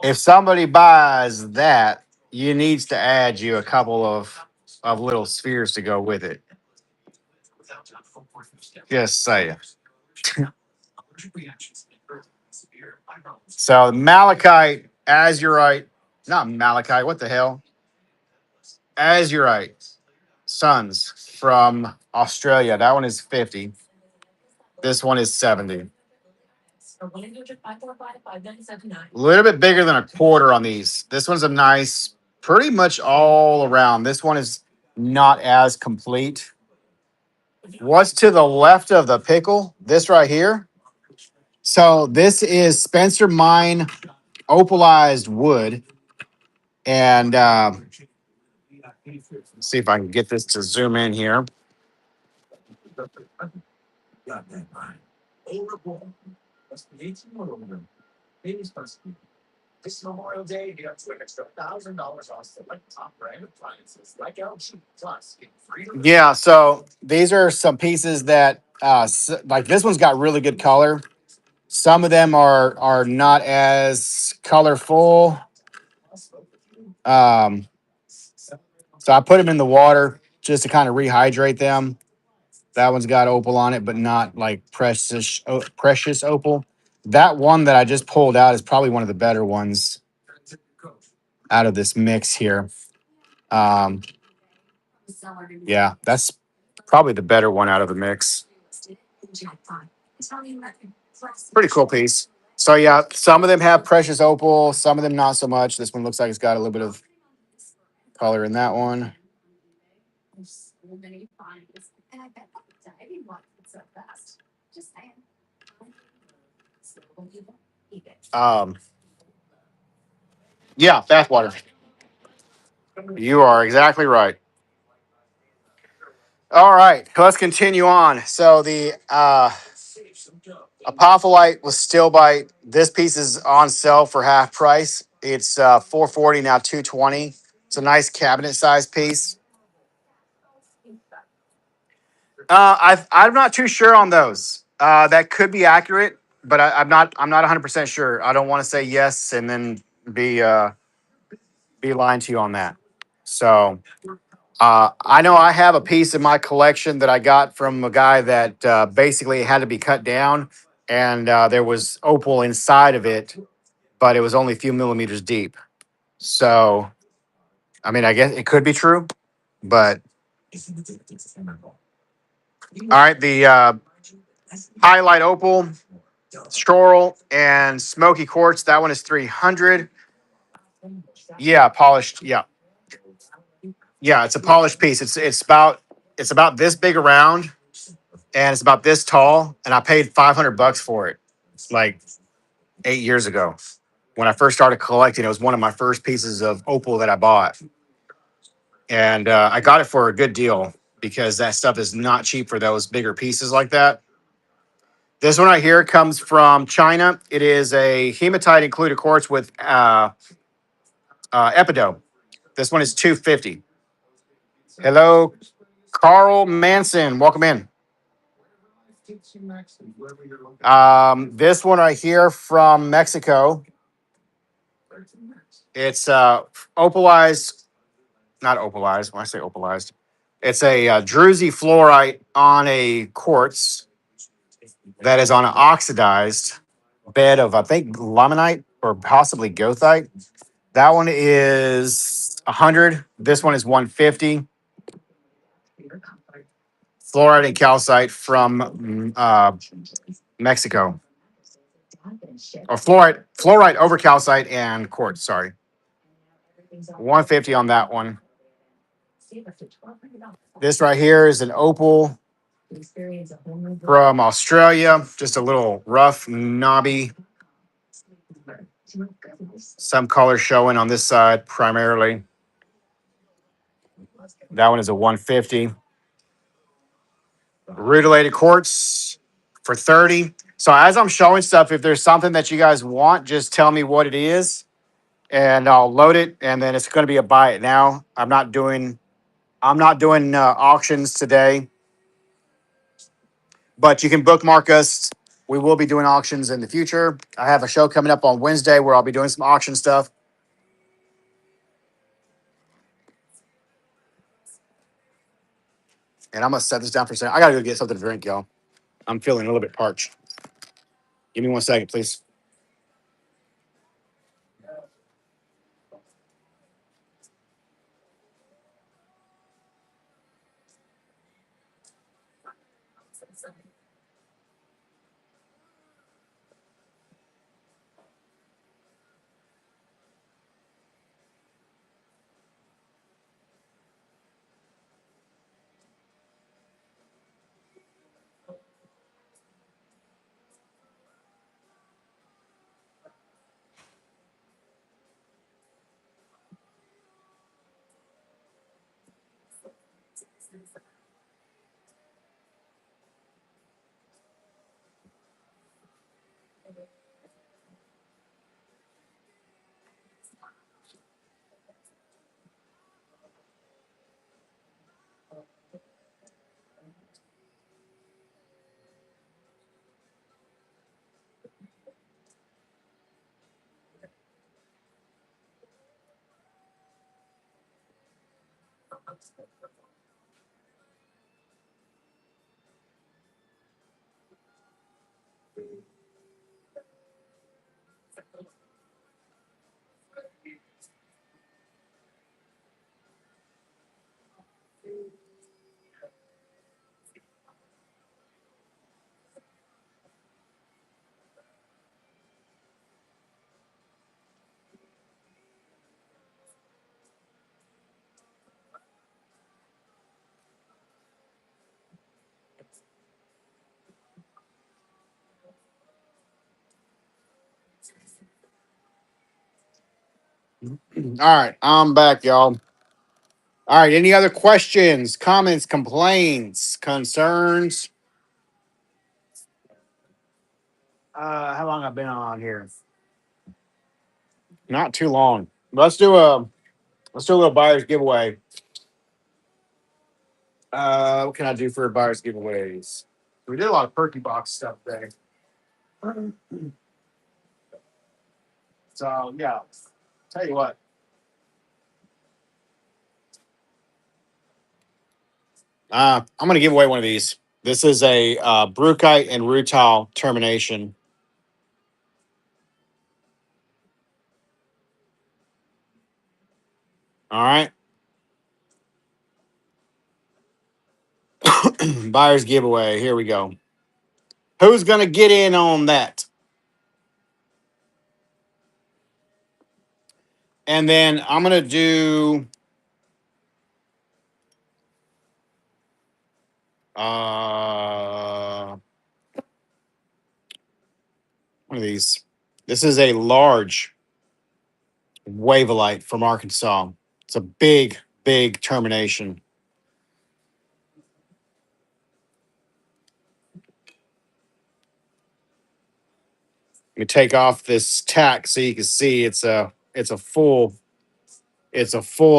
if somebody buys that, you needs to add you a couple of little spheres to go with it. Just saying. So malachite, azurite, not malachite. What the hell? Azurite suns from Australia. That one is 50. This one is 70. A little bit bigger than a quarter on these. This one's a nice, pretty much all around. This one is not as complete. What's to the left of the pickle? This right here. So this is Spencer Mine opalized wood. And see if I can get this to zoom in here. Yeah, so these are some pieces that like this one's got really good color. Some of them are not as colorful. Um, so I put them in the water just to kind of rehydrate them. That one's got opal on it, but not like precious opal. That one that I just pulled out is probably one of the better ones out of this mix here. Um, yeah, that's probably the better one out of the mix. Pretty cool piece. So yeah, some of them have precious opal, some of them not so much. This one looks like it's got a little bit of color in that one. Um, yeah, bathwater. You are exactly right. All right, let's continue on. So the apophyllite was still bite. This piece is on sale for half price. It's 440 now, 220. It's a nice cabinet size piece. I'm not too sure on those. That could be accurate, but I'm not 100% sure. I don't want to say yes and then be be lying to you on that. So I know I have a piece in my collection that I got from a guy that basically had to be cut down, and there was opal inside of it, but it was only a few millimeters deep. So, I mean, I guess it could be true, but all right. The highlight opal, Storal, and smoky quartz. That one is 300. Yeah, polished. Yeah, yeah. It's a polished piece. It's about this big around, and it's about this tall. And I paid $500 for it, like 8 years ago. When I first started collecting, it was one of my first pieces of opal that I bought, and I got it for a good deal because that stuff is not cheap for those bigger pieces like that. This one right here comes from China. It is a hematite included quartz with epidote. This one is 250. Hello, Carl Manson. Welcome in. This one right here from Mexico. It's opalized, not opalized. When I say opalized, it's a druzy fluorite on a quartz that is on an oxidized bed of, I think, limonite or possibly goethite. That one is 100. This one is 150. Fluorite and calcite from Mexico, or fluorite over calcite and quartz. Sorry, 150 on that one. This right here is an opal from Australia. Just a little rough, knobby. Some color showing on this side primarily. That one is a 150. Rutilated quartz for 30. So as I'm showing stuff, if there's something that you guys want, just tell me what it is and I'll load it, and then it's going to be a buy it now. I'm not doing auctions today, but you can bookmark us. We will be doing auctions in the future. I have a show coming up on Wednesday where I'll be doing some auction stuff. And I'm gonna set this down for a second. I gotta go get something to drink, y'all. I'm feeling a little bit parched. Give me 1 second, please. All right, I'm back, y'all. All right, any other questions, comments, complaints, concerns? How long I've been on here? Not too long. Let's do a little buyer's giveaway. What can I do for buyer's giveaways? We did a lot of perky box stuff today. So yeah, tell you what. I'm gonna give away one of these. This is a Brukite and Rutile termination. All right, buyer's giveaway. Here we go. Who's gonna get in on that? And then I'm gonna do one of these. This is a large Wavelite from Arkansas. It's a big, big termination. Let me take off this tack so you can see it's a full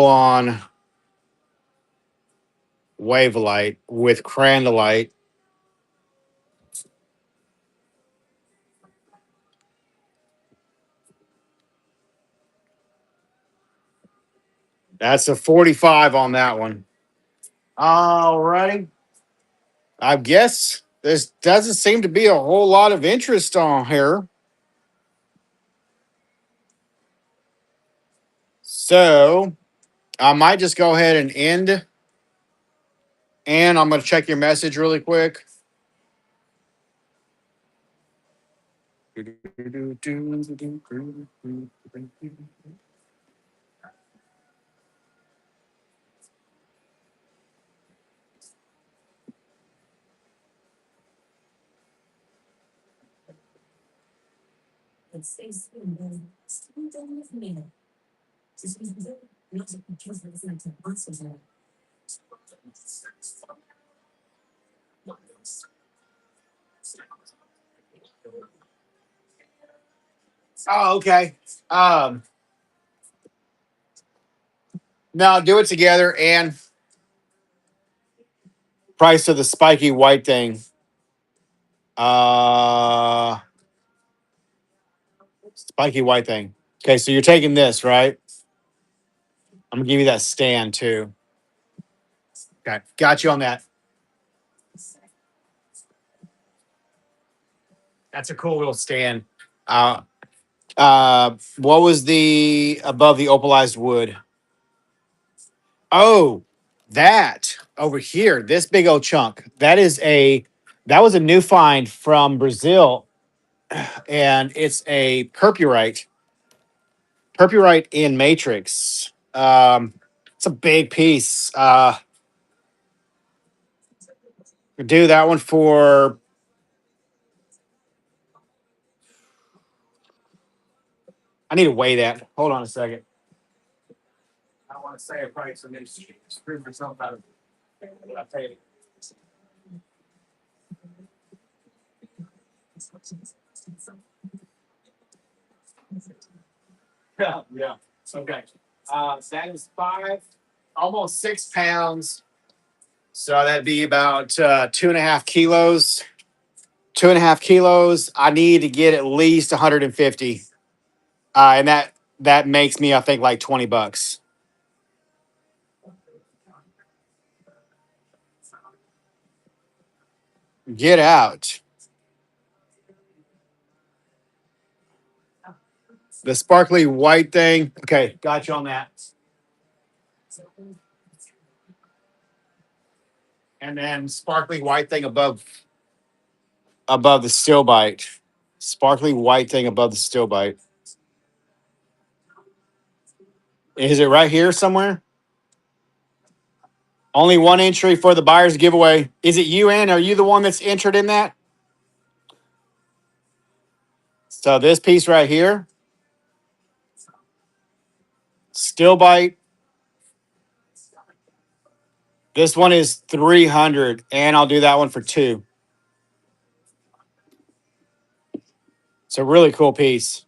on Wavelite with crandallite. That's a 45 on that one. All righty. I guess there doesn't seem to be a whole lot of interest on here. So I might just go ahead and end. And I'm going to check your message really quick. Oh, okay. Um, no, do it together and price of the spiky white thing. Uh, Spiky white thing. Okay, so you're taking this, right? I'm gonna give you that stand too. Okay, got you on that. That's a cool little stand. Uh, what was the above the opalized wood? Oh, that over here, this big old chunk. That was a new find from Brazil, and it's a purpurite in matrix. It's a big piece. Do that one for. I need to weigh that. Hold on a second. I don't want to say a price and then screw myself out of what I paid. Yeah, yeah. Okay. That is almost 6 pounds. So that'd be about 2.5 kilos. 2.5 kilos. I need to get at least 150. And that makes me, I think, like $20. Get out. The sparkly white thing. Okay, got you on that. And then sparkly white thing above the still bite. Sparkly white thing above the still bite. Is it right here somewhere? Only one entry for the buyer's giveaway. Is it you, Ann? Are you the one that's entered in that? So this piece right here. Still bite. This one is 300, and I'll do that one for 2. It's a really cool piece.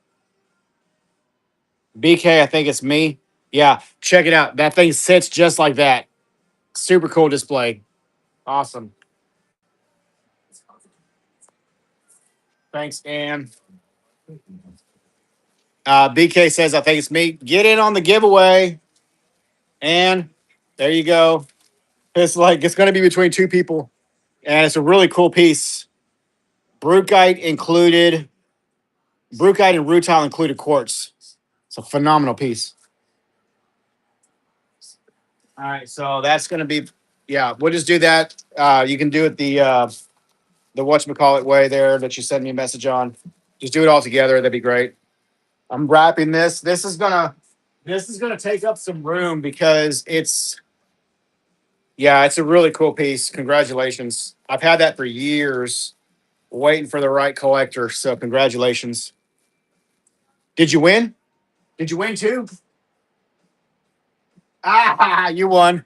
BK, I think it's me. Yeah, check it out. That thing sits just like that. Super cool display. Awesome. Thanks, Ann. BK says, I think it's me. Get in on the giveaway. And there you go. It's like it's going to be between 2 people. And it's a really cool piece. Brukite included. Brukite and rutile included quartz. It's a phenomenal piece. All right, so that's going to be, yeah, we'll just do that. You can do it the whatchamacallit way there that you sent me a message on. Just do it all together. That'd be great. I'm wrapping this. This is gonna take up some room because it's a really cool piece. Congratulations. I've had that for years, waiting for the right collector. So congratulations. Did you win? Did you win too? Ah, you won.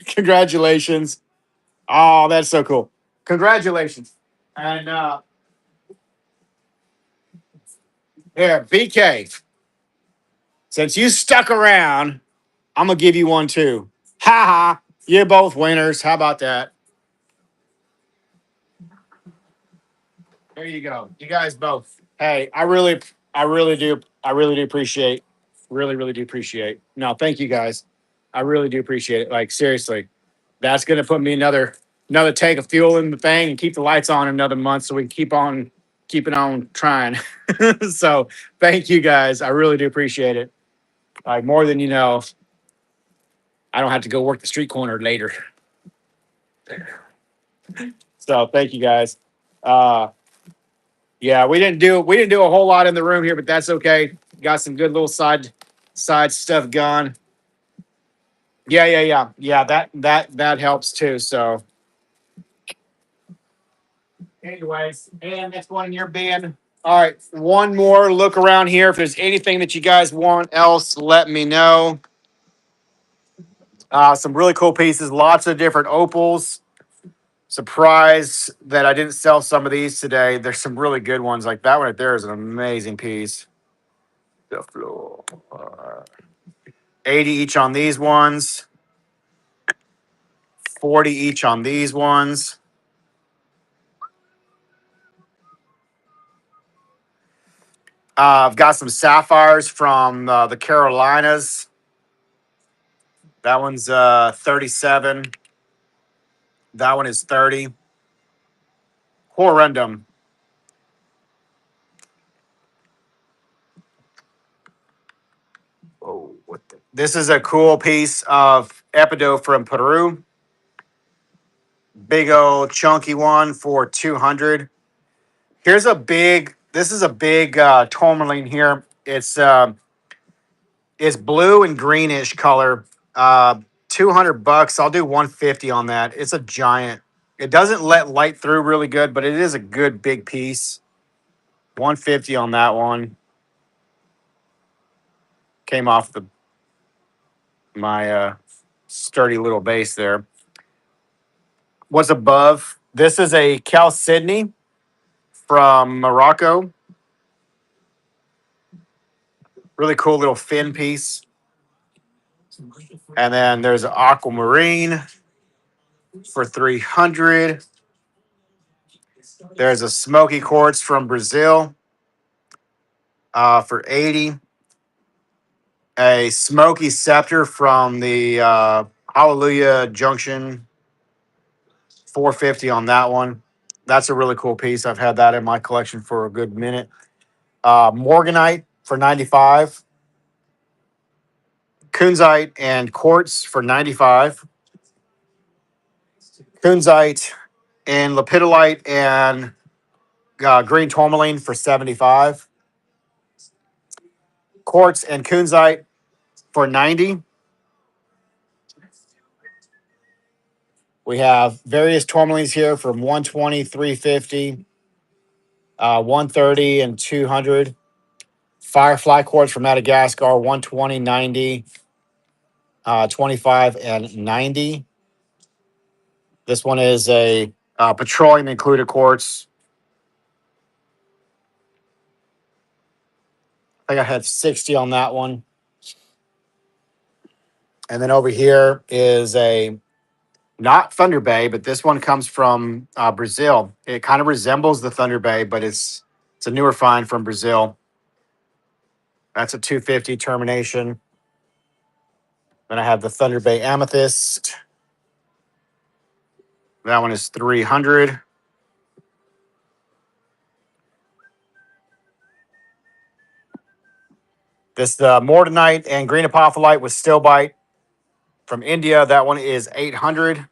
Congratulations. Oh, that's so cool. Congratulations. And here, BK, since you stuck around, I'm gonna give you one too. Ha ha. You're both winners. How about that? There you go. You guys both. Hey, I really do appreciate, really do appreciate. No, thank you guys. I really do appreciate it. Like seriously, that's gonna put me another tank of fuel in the thing and keep the lights on another month so we can keeping on trying. So thank you guys. I really do appreciate it. Like more than you know, I don't have to go work the street corner later. So thank you guys. Uh, Yeah, we didn't do a whole lot in the room here, but that's okay. Got some good little side stuff going. Yeah. That helps too. So, anyways, and that's one in your bin. All right, one more look around here. If there's anything that you guys want else, let me know. Some really cool pieces, lots of different opals. Surprised that I didn't sell some of these today. There's some really good ones. Like that one right there is an amazing piece. The floor. 80 each on these ones, 40 each on these ones. I've got some sapphires from the Carolinas. That one's 37. That one is 30. Horrendum. Oh, this is a cool piece of Epido from Peru. Big old chunky one for 200. This is a big tourmaline here. It's blue and greenish color. 200 bucks. I'll do 150 on that. It's a giant. It doesn't let light through really good, but it is a good big piece. 150 on that one. Came off my sturdy little base there. What's above? This is a Cal Sydney from Morocco. Really cool little fin piece. And then there's an aquamarine for 300. There's a smoky quartz from Brazil for 80. A smoky scepter from the Hallelujah Junction, 450 on that one. That's a really cool piece. I've had that in my collection for a good minute. Morganite for 95. Kunzite and quartz for 95. Kunzite and lepidolite and green tourmaline for 75. Quartz and kunzite for 90. We have various tourmalines here from 120, 350, 130, and 200. Firefly quartz from Madagascar, 120, 90, 25, and 90. This one is a petroleum included quartz. I think I had 60 on that one. And then over here is a not Thunder Bay, but this one comes from Brazil. It kind of resembles the Thunder Bay, but it's a newer find from Brazil. That's a 250 termination. Then I have the Thunder Bay Amethyst. That one is 300. This Mortonite and green apophyllite with stillbite from India. That one is 800.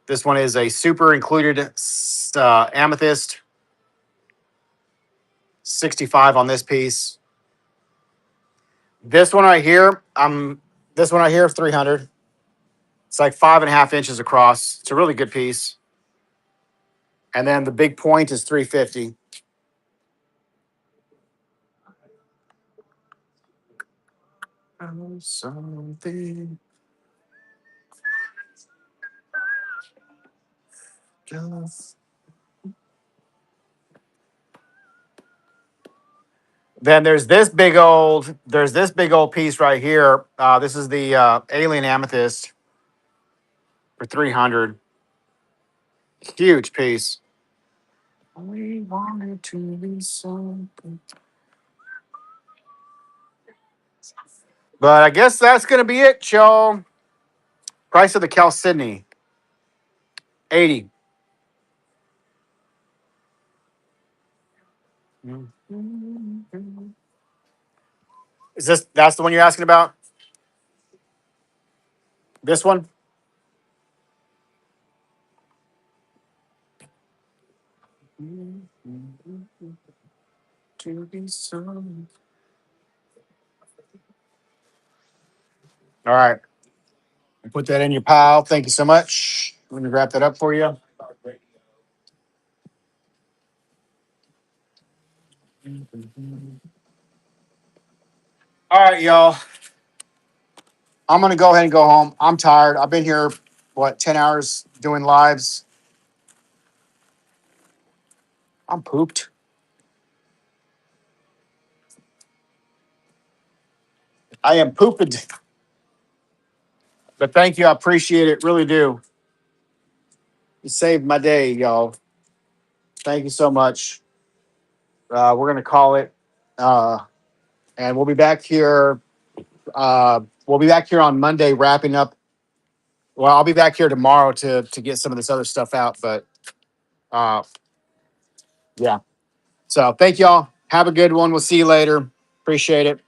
This one is a super included amethyst, 65 on this piece. This one right here, this one right here is 300. It's like 5.5 inches across. It's a really good piece. And then the big point is 350. Something just. Then there's this big old piece right here. This is the alien amethyst for 300. Huge piece. We wanted to be something. But I guess that's gonna be it, Joe. Price of the Cal Sydney, 80. Is that's the one you're asking about? This one? To be some. All right. Put that in your pile. Thank you so much. Let me wrap that up for you. All right, y'all. I'm gonna go ahead and go home. I'm tired. I've been here, 10 hours doing lives. I'm pooped. I am pooped. But thank you. I appreciate it. Really do. You saved my day, y'all. Thank you so much. We're gonna call it. And we'll be back here. We'll be back here on Monday, wrapping up. Well, I'll be back here tomorrow to get some of this other stuff out. But uh, yeah. So thank y'all. Have a good one. We'll see you later. Appreciate it.